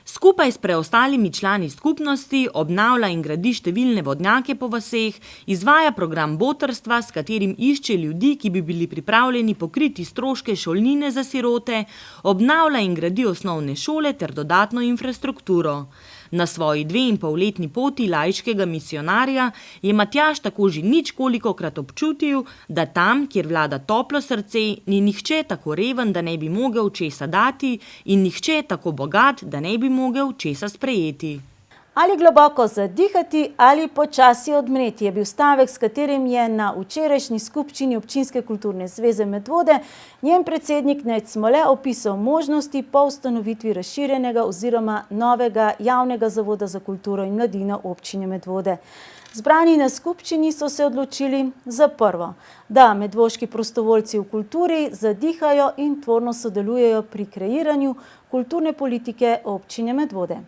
S13: Skupaj s preostalimi člani skupnosti obnavlja in gradi številne vodnjake po vaseh, izvaja program botrstva, s katerim išče ljudi, ki bi bili pripravljeni pokriti stroške šolnine za sirote, obnavlja in gradi osnovne šole ter dodatno infrastrukturo. Na svoji 2,5-letni poti laiškega misijonarja je Matjaž tako že ničkolikokrat občutil, da tam, kjer vlada toplo srce, ni nihče tako reven, da ne bi mogel česa dati, in nihče tako bogat, da ne bi mogel česa sprejeti.
S2: Ali globoko zadihati ali počasi odmreti je bil stavek, s katerim je na včerajšnji skupščini Občinske kulturne zveze Medvode njen predsednik Nejc Smole opisal možnosti po ustanovitvi razširjenega oziroma novega javnega zavoda za kulturo in mladino občine Medvode. Zbrani na skupščini so se odločili za prvo, da medvoški prostovoljci v kulturi zadihajo in tvorno sodelujejo pri kreiranju kulturne politike občine Medvode.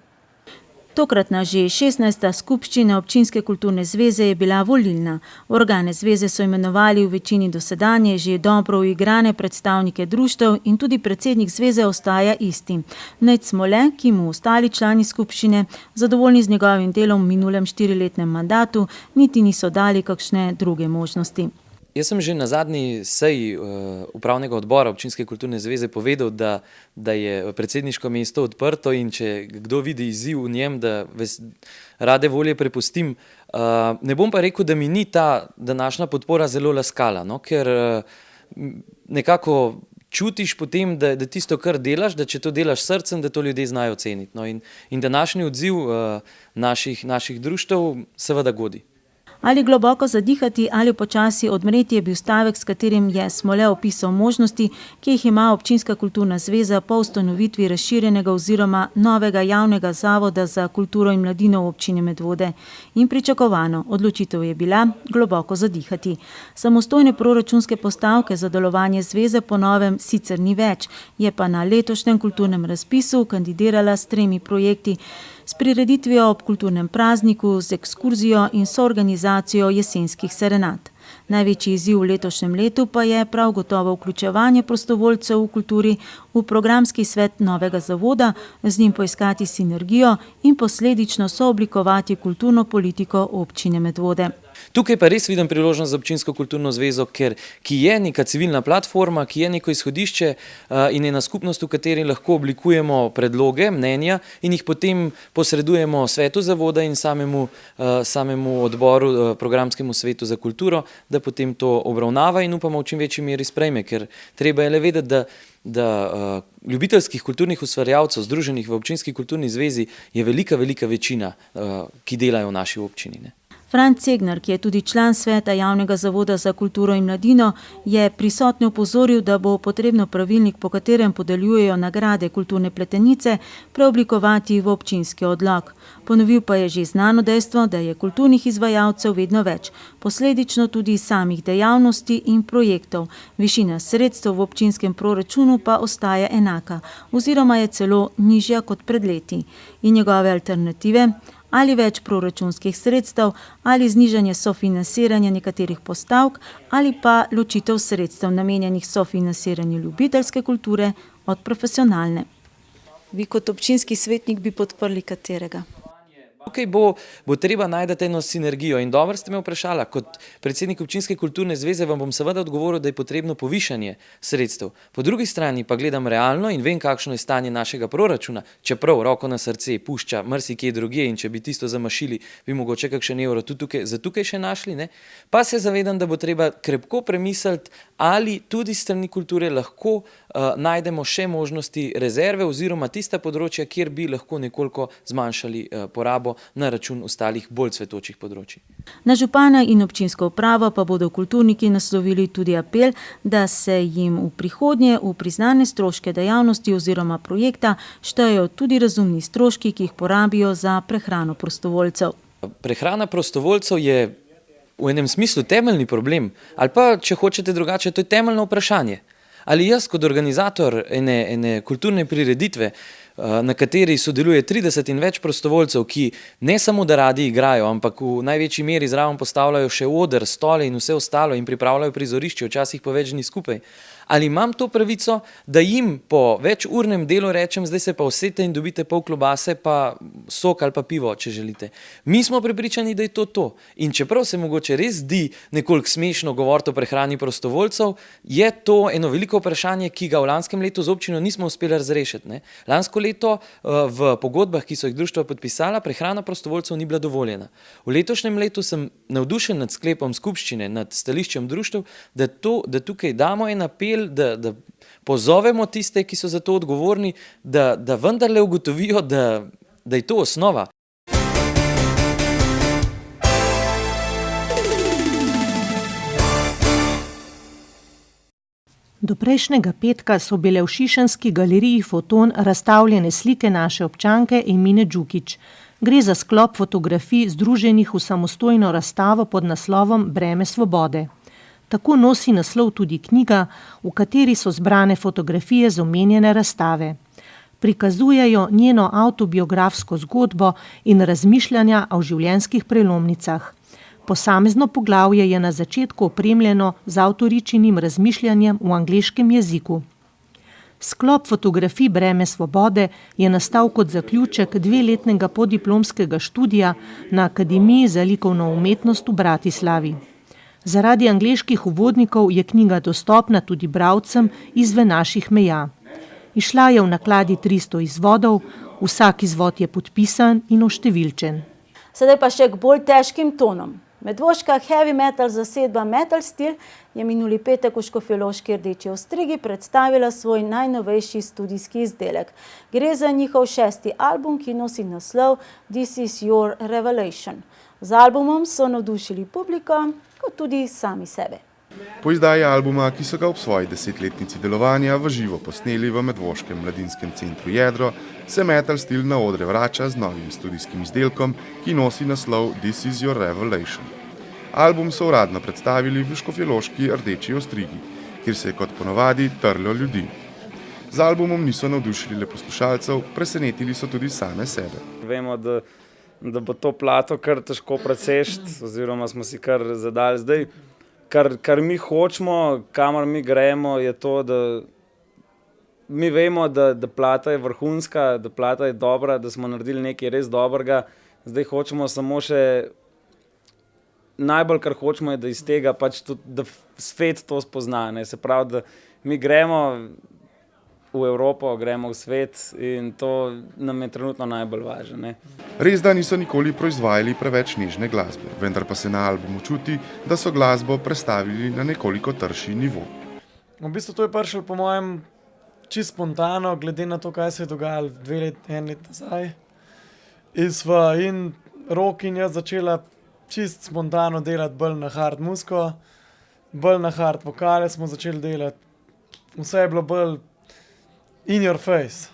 S2: Tokratna že 16. skupščina Občinske kulturne zveze je bila volilna. Organe zveze so imenovali v večini dosedanje že dobro uigrane predstavnike društev in tudi predsednik zveze ostaja isti. Nejc Smole, ki mu ostali člani skupščine, zadovoljni z njegovim delom v minulem 4-letnem mandatu, niti niso dali kakšne druge možnosti.
S17: Jaz sem že na zadnji seji upravnega odbora Občinske kulturne zveze povedal, da je predsedniško mesto odprto in če kdo vidi izziv v njem, da rade volje prepustim. Ne bom pa rekel, da mi ni ta današnja podpora zelo laskala, no? Ker nekako čutiš potem, da tisto, kar delaš, da če to delaš s srcem, da to ljudje znajo ceniti. No? In današnji odziv naših društev seveda godi.
S2: Ali globoko zadihati ali počasi odmreti je bil stavek, s katerim je Smole opisal možnosti, ki jih ima Občinska kulturna zveza po ustanovitvi razširjenega oziroma novega javnega zavoda za kulturo in mladino v občini Medvode. In pričakovano, odločitev je bila globoko zadihati. Samostojne proračunske postavke za delovanje zveze po novem sicer ni več, je pa na letošnjem kulturnem razpisu kandidirala s 3 projekti, s prireditvijo ob kulturnem prazniku, z ekskurzijo in soorganizacijo jesenskih serenad. Največji izziv v letošnjem letu pa je prav gotovo vključevanje prostovoljcev v kulturi v programski svet novega zavoda, z njim poiskati sinergijo in posledično sooblikovati kulturno politiko občine Medvode.
S17: Tukaj pa res vidim priložnost za Občinsko kulturno zvezo, ki je neka civilna platforma, ki je neko izhodišče in ena skupnost, v kateri lahko oblikujemo predloge, mnenja in jih potem posredujemo svetu zavoda in samemu odboru, programskemu svetu za kulturo, da potem to obravnava in upamo v čim večji meri sprejme, ker treba je le vedeti, da ljubiteljskih kulturnih ustvarjalcev združenih v Občinski kulturni zvezi je velika večina, ki delajo v naši občini, ne.
S2: Franc Cegnar, ki je tudi član sveta javnega zavoda za kulturo in mladino, je prisotne opozoril, da bo potrebno pravilnik, po katerem podeljujejo nagrade kulturne pletenice, preoblikovati v občinski odlok. Ponovil pa je že znano dejstvo, da je kulturnih izvajalcev vedno več, posledično tudi samih dejavnosti in projektov. Višina sredstev v občinskem proračunu pa ostaja enaka, oziroma je celo nižja kot pred leti. In njegove alternative? Ali več proračunskih sredstev, ali znižanje sofinansiranja nekaterih postavk, ali pa ločitev sredstev namenjenih sofinanciranju ljubiteljske kulture od profesionalne. Vi kot občinski svetnik bi podprli katerega?
S17: Tukaj bo treba najti eno sinergijo in dobro ste me vprašala. Kot predsednik Občinske kulturne zveze vam bom seveda odgovoril, da je potrebno povišanje sredstev. Po drugi strani pa gledam realno in vem, kakšno je stanje našega proračuna, čeprav roko na srce pušča marsikje drugje in če bi tisto zamašili, bi mogoče kakšen evro tudi tukaj še našli, ne? Pa se zavedam, da bo treba krepko premisliti, ali tudi strani kulture lahko najdemo še možnosti rezerve oziroma tista področja, kjer bi lahko nekoliko zmanjšali porabo državo na račun ostalih bolj cvetočih področij.
S2: Na župana in občinsko upravo pa bodo kulturniki naslovili tudi apel, da se jim v prihodnje v priznane stroške dejavnosti oziroma projekta štejejo tudi razumni stroški, ki jih porabijo za prehrano prostovoljcev.
S17: Prehrana prostovoljcev je v enem smislu temeljni problem, ali pa, če hočete drugače, to je temeljno vprašanje. Ali jaz kot organizator ene kulturne prireditve, na kateri sodeluje 30 in več prostovoljcev, ki ne samo da radi igrajo, ampak v največji meri zraven postavljajo še oder, stole in vse ostalo in pripravljajo prizorišče, včasih pa več dni skupaj. Ali imam to pravico, da jim po večurnem delu rečem, zdaj se pa usedite in dobite pol klobase, pa sok ali pa pivo, če želite. Mi smo prepričani, da je to. In čeprav se mogoče res zdi nekoliko smešno govoriti o prehrani prostovoljcev, je to eno veliko vprašanje, ki ga v lanskem letu z občino nismo uspeli razrešiti, ne. Lansko leto v pogodbah, ki so jih društva podpisala, prehrana prostovoljcev ni bila dovoljena. V letošnjem letu sem navdušen nad sklepom skupščine, nad stališčem društev, da tukaj damo en apel, da pozovemo tiste, ki so za to odgovorni, da vendarle ugotovijo, da je to osnova.
S16: Do prejšnjega petka so bile v šišenski galeriji Foton razstavljene slike naše občanke Emine Džukić. Gre za sklop fotografij združenih v samostojno razstavo pod naslovom Breme svobode. Tako nosi naslov tudi knjiga, v kateri so zbrane fotografije z omenjene razstave. Prikazujejo njeno avtobiografsko zgodbo in razmišljanja o življenjskih prelomnicah. Posamezno poglavje je na začetku opremljeno z avtoričinim razmišljanjem v angleškem jeziku. Sklop fotografij Breme svobode je nastal kot zaključek 2-letnega podiplomskega študija na Akademiji za likovno umetnost v Bratislavi. Zaradi angleških uvodnikov je knjiga dostopna tudi bralcem izven naših meja. Izšla je v nakladi 300 izvodov, vsak izvod je podpisan in oštevilčen.
S2: Sedaj pa še k bolj težkim tonom. Medvoška heavy metal zasedba Metal Steel je minuli petek v Škofjeloški Rdeči Ostrigi predstavila svoj najnovejši studijski izdelek. Gre za njihov 6. album, ki nosi naslov This is your revelation. Z albumom so navdušili publiko, kot tudi sami sebe.
S18: Po izdaji albuma, ki so ga ob svoji 10-letnici delovanja v živo posneli v Medvoškem mladinskem centru Jedro, se Metal Steel na odre vrača z novim studijskim izdelkom, ki nosi naslov This is your revelation. Album so uradno predstavili v Škofjeloški Rdeči Ostrigi, kjer se je kot ponavadi trlo ljudi. Z albumom niso navdušili le poslušalcev, presenetili so tudi same sebe.
S19: Vemo, da bo to plato kar težko precešti, oziroma smo si kar zadali zdaj. Kar mi hočemo, kamor mi gremo, je to, da mi vemo, da plata je vrhunska, da plata je dobra, da smo naredili nekaj res dobrega. Zdaj hočemo samo še, najbolj kar hočemo je, da iz tega pač tudi, da svet to spozna. Se pravi, da mi gremo v Evropo, gremo v svet in to nam je trenutno najbolj važno.
S18: Res, da niso nikoli proizvajali preveč nežne glasbe, vendar pa se na albumu čuti, da so glasbo prestavili na nekoliko trši nivo.
S20: V bistvu to je prišlo po mojem čisto spontano, glede na to, kaj se je dogajalo 1 let nazaj. In Rok in jaz začela čisto spontano delati bolj na hard muziko, bolj na hard vokale smo začeli delati. Vse je bilo bolj in your face.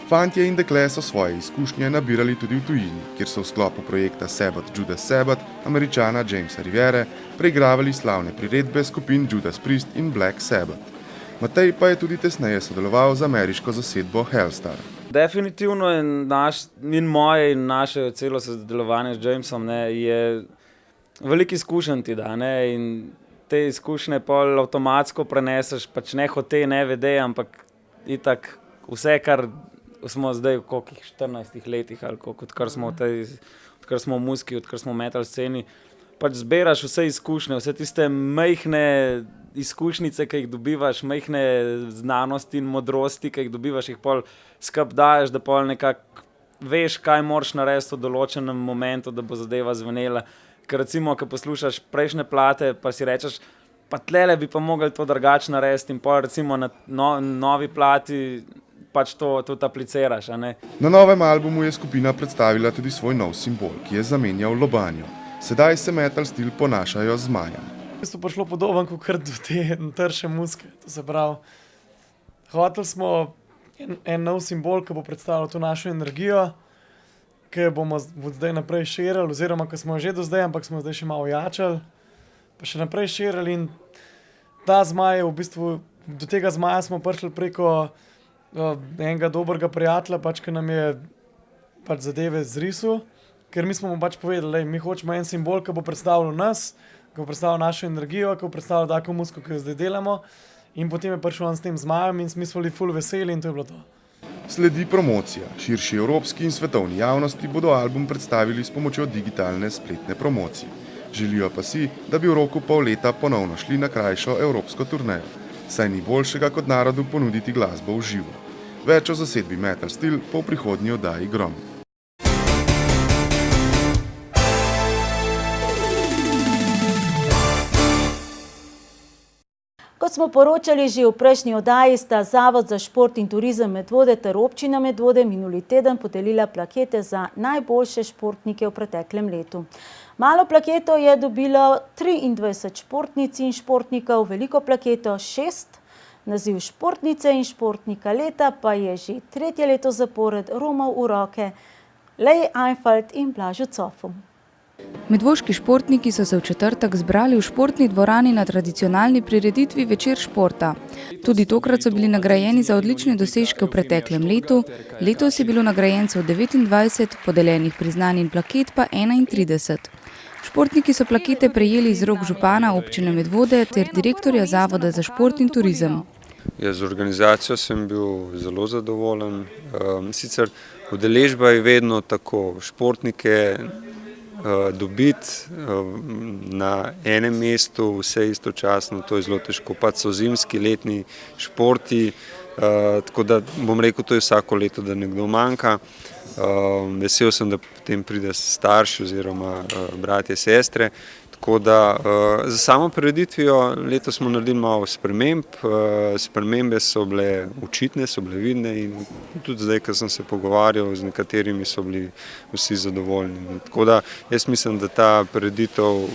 S18: Fantje in dekle so svoje izkušnje nabirali tudi v tujini, kjer so v sklopu projekta Sabbath Judas Sabbath Američana Jamesa Riviere preigravali slavne priredbe skupin Judas Priest in Black Sabbath. Matej pa je tudi tesneje sodeloval z ameriško zasedbo Hellstar.
S19: Definitivno je moje in naše celo sodelovanje z Jamesom je veliko izkušenj ti da, in te izkušnje pol avtomatsko preneseš, pač ne hote, ne vede, ampak itak vse, kar smo zdaj v kolikih 14 letih ali odkar smo v muziki, odkar smo v metal sceni, pač zberaš vse izkušnje, vse tiste majhne izkušnjice, ki jih dobivaš, majhne znanosti in modrosti, ki jih dobivaš, jih pol skup daješ, da pol nekako veš, kaj moraš narediti v določenem momentu, da bo zadeva zvenela. Ker recimo, ko poslušaš prejšnje plate, pa si rečeš, pa tlele bi pa mogli to drugače narediti in pol recimo na novi plati pač to tudi apliciraš. A ne.
S18: Na novem albumu je skupina predstavila tudi svoj nov simbol, ki je zamenjal lobanjo. Sedaj se metal stil ponašajo z zmajem.
S20: V bistvu prišlo podoben kot do te trše muske. To se pravi, hoteli smo en nov simbol, ki bo predstavljal to našo energijo, ki bomo od zdaj naprej širili, oziroma ki smo jo že do zdaj, ampak smo zdaj še malo jačali, pa še naprej širili. In ta zmaj je v bistvu, do tega zmaja smo prišli preko enega dobrega prijatelja, pač, ki nam je pač zadeve zrisal, ker mi smo mu pač povedali, mi hočemo en simbol, ki bo predstavljal nas, ki bo predstavljal našo energijo, ki bo predstavljal tako musko, ki jo zdaj delamo. In potem je prišel on s tem zmajem in mi smo bili ful veseli in to je bilo to.
S18: Sledi promocija. Širši evropski in svetovni javnosti bodo album predstavili s pomočjo digitalne spletne promocije. Želijo pa si, da bi v roku pol leta ponovno šli na krajšo evropsko turnejo, saj ni boljšega kot narodu ponuditi glasbo v živo. Več o zasedbi Metal Stil po prihodnji oddaji Grom.
S2: Kot smo poročali že v prejšnji oddaji, sta Zavod za šport in turizem Medvode ter občina Medvode minuli teden podelila plakete za najboljše športnike v preteklem letu. Malo plaketo je dobilo 23 športnic in športnikov, veliko plaketo 6. Naziv športnice in športnika leta pa je že 3. leto zapored romal v roke Leji Einfalt in Blažu Cofu.
S21: Medvoški športniki so se v četrtek zbrali v športni dvorani na tradicionalni prireditvi Večer športa. Tudi tokrat so bili nagrajeni za odlične dosežke v preteklem letu. Letos je bilo nagrajencev 29, podeljenih priznanj in plaket pa 31. Športniki so plakete prejeli iz rok župana občine Medvode ter direktorja Zavoda za šport in turizem.
S22: Z organizacijo sem bil zelo zadovoljen. Sicer udeležba je vedno tako, športnike dobiti na enem mestu vse istočasno, to je zelo težko. Pač so zimski, letni športi, tako da bom rekel, to je vsako leto, da nekdo manjka. Vesel sem, da potem pride starši oziroma bratje, sestre. Tako da za samo prireditvijo letos smo naredili malo sprememb. Spremembe so bile očitne, so bile vidne in tudi zdaj, ko sem se pogovarjal z nekaterimi, so bili vsi zadovoljni. Tako da jaz mislim, da ta prireditev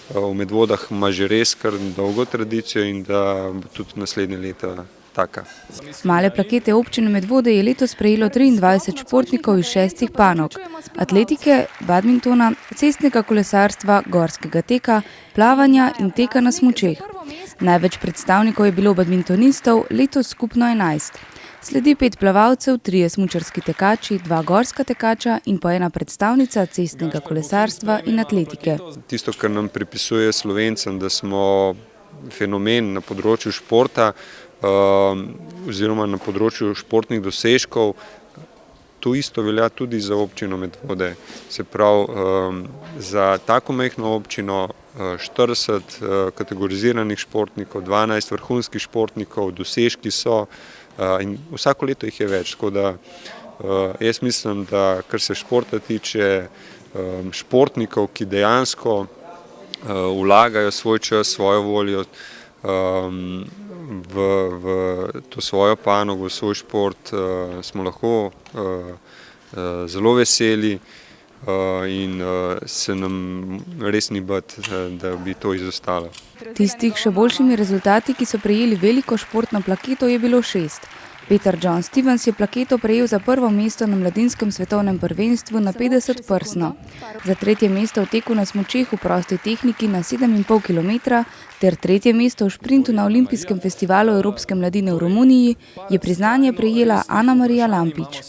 S22: v Medvodah ima že res kar dolgo tradicijo in da bo tudi naslednje leta taka.
S21: Male plakete občine Medvode je letos prejelo 23 športnikov iz 6 panog: atletike, badmintona, cestnega kolesarstva, gorskega teka, plavanja in teka na smučeh. Največ predstavnikov je bilo badmintonistov, letos skupno 11. Sledi 5 plavalcev, 3 smučarski tekači, 2 gorska tekača in pa 1 predstavnica cestnega kolesarstva in atletike.
S22: Tisto, kar nam pripisuje Slovencem, da smo fenomen na področju športa, oziroma na področju športnih dosežkov, to isto velja tudi za občino Medvode. Se pravi, za tako majhno občino 40 kategoriziranih športnikov, 12 vrhunskih športnikov, dosežki so in vsako leto jih je več. Tako da jaz mislim, da kar se športa tiče, športnikov, ki dejansko vlagajo svoj čas, svojo voljo v to svojo panogo, v svoj šport, smo lahko zelo veseli in se nam res ni bati, da bi to izostalo.
S21: Tistih še boljšimi rezultati, ki so prejeli veliko športno plaketo, je bilo 6. Peter John Stevens je plaketo prejel za prvo mesto na mladinskem svetovnem prvenstvu na 50 prsno. Za 3. mesto v teku na smučeh v prosti tehniki na 7,5 km ter 3. mesto v šprintu na olimpijskem festivalu Evropske mladine v Romuniji je priznanje prejela Ana Marija Lampič.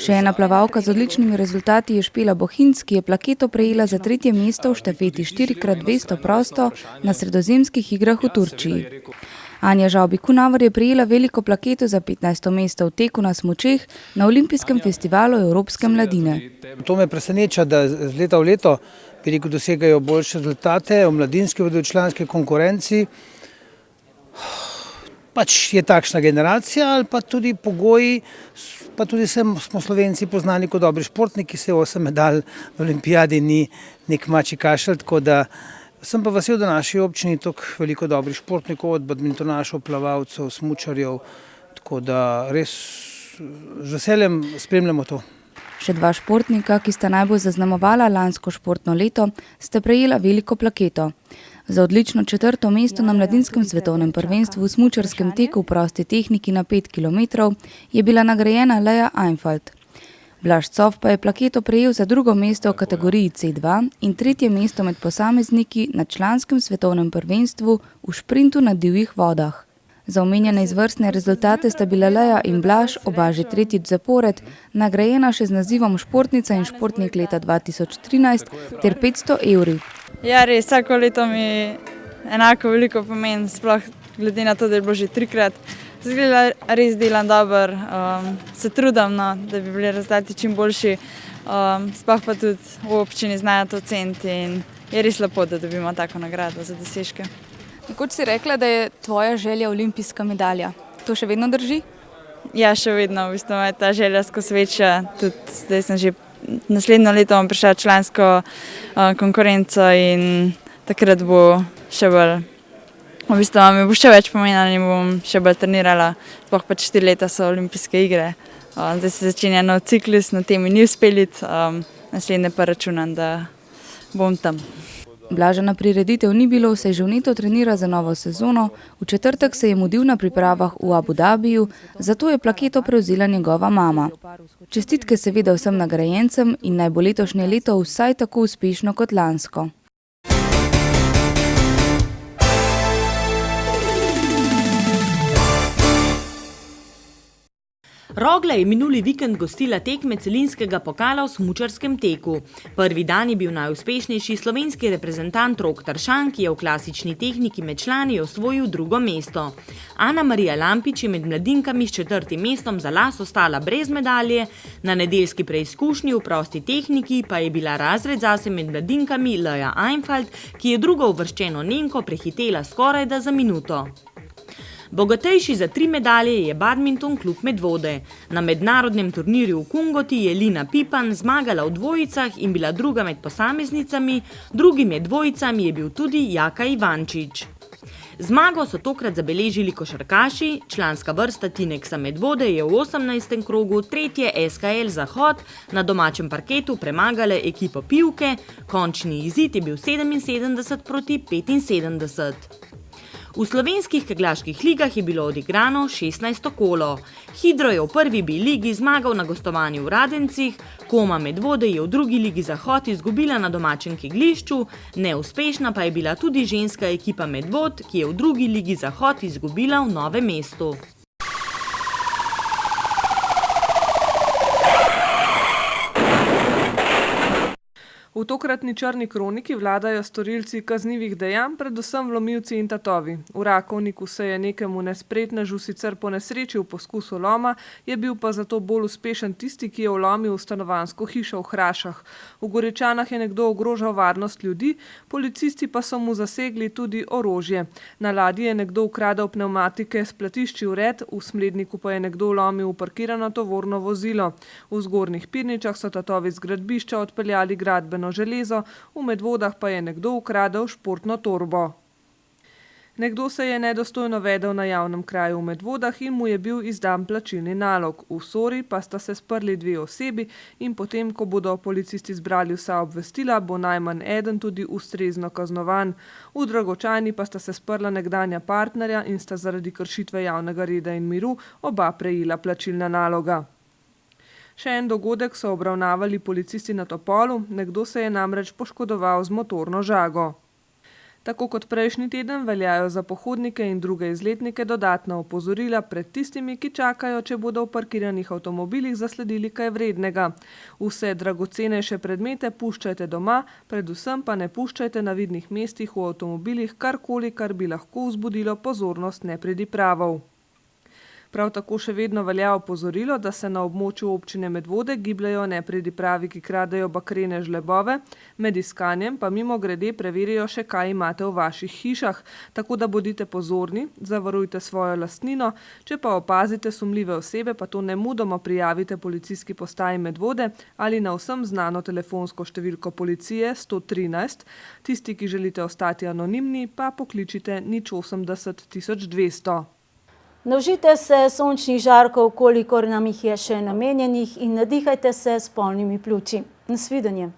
S21: Še ena plavalka z odličnimi rezultati je Špela Bohinc, ki je plaketo prejela za 3. mesto v štafeti 4x200 prosto na sredozemskih igrah v Turčiji. Anja Žavbi-Kunavar je prejela veliko plaketo za 15. mesto v teku na smučeh na olimpijskem festivalu Evropske mladine.
S23: To me preseneča, da z leta v leto veliko dosegajo boljše rezultate v mladinski članski konkurenci. Pač je takšna generacija ali pa tudi pogoji, pa tudi smo Slovenci poznani kot dobri športniki, se 8 medalj v olimpijadi ni nek mačji kašelj, tako da sem pa vesel, da naši občini toliko veliko dobrih športnikov, od badmintonašov, plavalcev, smučarjev, tako da res z veseljem spremljamo to.
S21: Še dva športnika, ki sta najbolj zaznamovala lansko športno leto, sta prejela veliko plaketo. Za odlično 4. mesto na mladinskem svetovnem prvenstvu v smučarskem teku v prosti tehniki na 5 km je bila nagrajena Leja Einfalt. Blaž Cof pa je plaketo prejel za 2. mesto v kategoriji C2 in 3. mesto med posamezniki na članskem svetovnem prvenstvu v šprintu na divjih vodah. Za omenjene izvrstne rezultate sta bila Leja in Blaž, oba že 3. zapored, nagrajena še z nazivom športnica in športnik leta 2013 ter 500 evri.
S1: Ja, res, vsako leto mi enako veliko pomeni, sploh glede na to, da je bilo že 3-krat. Zgleda, res delam dobro, se trudim, da bi bili rezultati čim boljši, sploh pa tudi v občini znajo to ceniti in je res lepo, da dobimo tako nagrado za dosežke.
S21: Nekoč si rekla, da je tvoja želja olimpijska medalja. To še vedno drži?
S1: Ja, še vedno, v bistvu me ta želja skozi večja. Tudi zdaj sem že naslednjo leto bom prišla člansko konkurenco in takrat bo še bolj, v bistvu mi bo še več pomenilo in bom še bolj trenirala. Sploh pa 4 leta so olimpijske igre. Zdaj se začenja nov ciklus, na tem mi ni uspeliti, naslednje pa računam, da bom tam.
S21: Blaža na prireditev ni bilo, saj že vneto trenira za novo sezono, v četrtek se je mudil na pripravah v Abu Dhabiju, zato je plaketo prevzela njegova mama. Čestitke seveda vsem nagrajencem in naj bo letošnje leto vsaj tako uspešno kot lansko.
S13: Rogla je minuli vikend gostila tekme celinskega pokala v smučarskem teku. Prvi dan je bil najuspešnejši slovenski reprezentant Rok Tršan, ki je v klasični tehniki med člani osvojil 2. mesto. Ana Marija Lampič je med mladinkami s 4. mestom za las ostala brez medalje, na nedeljski preizkušnji v prosti tehniki pa je bila razred zase med mladinkami Leja Einfalt, ki je drugo uvrščeno Nemko prehitela skorajda za minuto. Bogatejši za 3 medalje je badminton klub Medvode. Na mednarodnem turnirju v Kungoti je Lina Pipan zmagala v dvojicah in bila druga med posameznicami, drugi med dvojicami je bil tudi Jaka Ivančič. Zmago so tokrat zabeležili košarkaši, članska vrsta Tineksa Medvode je v 18. krogu 3. SKL Zahod na domačem parketu premagale ekipo Pivke, končni izid je bil 77-75. V slovenskih kegljaških ligah je bilo odigrano 16. kolo. Hidro je v prvi B ligi zmagal na gostovanju v Radencih, Koma Medvode je v drugi ligi Zahod izgubila na domačem kegljišču, neuspešna pa je bila tudi ženska ekipa Medvod, ki je v drugi ligi Zahod izgubila v Novem mestu.
S4: V tokratni črni kroniki vladajo storilci kaznivih dejanj, predvsem vlomilci in tatovi. V Rakovniku se je nekemu nespretnežu sicer ponesrečil v poskusu loma, je bil pa zato bolj uspešen tisti, ki je vlomil v stanovanjsko hišo v Hrašah. V Goričanah je nekdo ogrožal varnost ljudi, policisti pa so mu zasegli tudi orožje. Na ladji je nekdo ukradel pnevmatike s platišči vred, v Smledniku pa je nekdo vlomil v parkirano tovorno vozilo. V Zgornjih Pirničah so tatovi z gradbišča odpeljali gradbeno železo, v Medvodah pa je nekdo ukradel športno torbo. Nekdo se je nedostojno vedel na javnem kraju v Medvodah in mu je bil izdan plačilni nalog. V Sori pa sta se sprli 2 osebi in potem, ko bodo policisti zbrali vsa obvestila, bo najmanj eden tudi ustrezno kaznovan. V Dragočani pa sta se sprla nekdanja partnerja in sta zaradi kršitve javnega reda in miru oba prejela plačilna naloga. Še en dogodek so obravnavali policisti na Topolu, nekdo se je namreč poškodoval z motorno žago. Tako kot prejšnji teden veljajo za pohodnike in druge izletnike dodatna opozorila pred tistimi, ki čakajo, če bodo v parkiranih avtomobilih zasledili kaj vrednega. Vse dragocenejše predmete puščajte doma, predvsem pa ne puščajte na vidnih mestih v avtomobilih karkoli, kar bi lahko vzbudilo pozornost nepridipravov. Prav tako še vedno velja opozorilo, da se na območju občine Medvode gibljajo nepridipravi, ki kradejo bakrene žlebove, med iskanjem pa mimogrede preverijo še, kaj imate v vaših hišah, tako da bodite pozorni, zavarujte svojo lastnino, če pa opazite sumljive osebe, pa to nemudoma prijavite policijski postaji Medvode ali na vsem znano telefonsko številko policije 113, tisti, ki želite ostati anonimni, pa pokličite 080 1200.
S2: Navžite se sončnih žarkov, kolikor nam jih je še namenjenih, in nadihajte se s polnimi pljuči. Nasvidenje.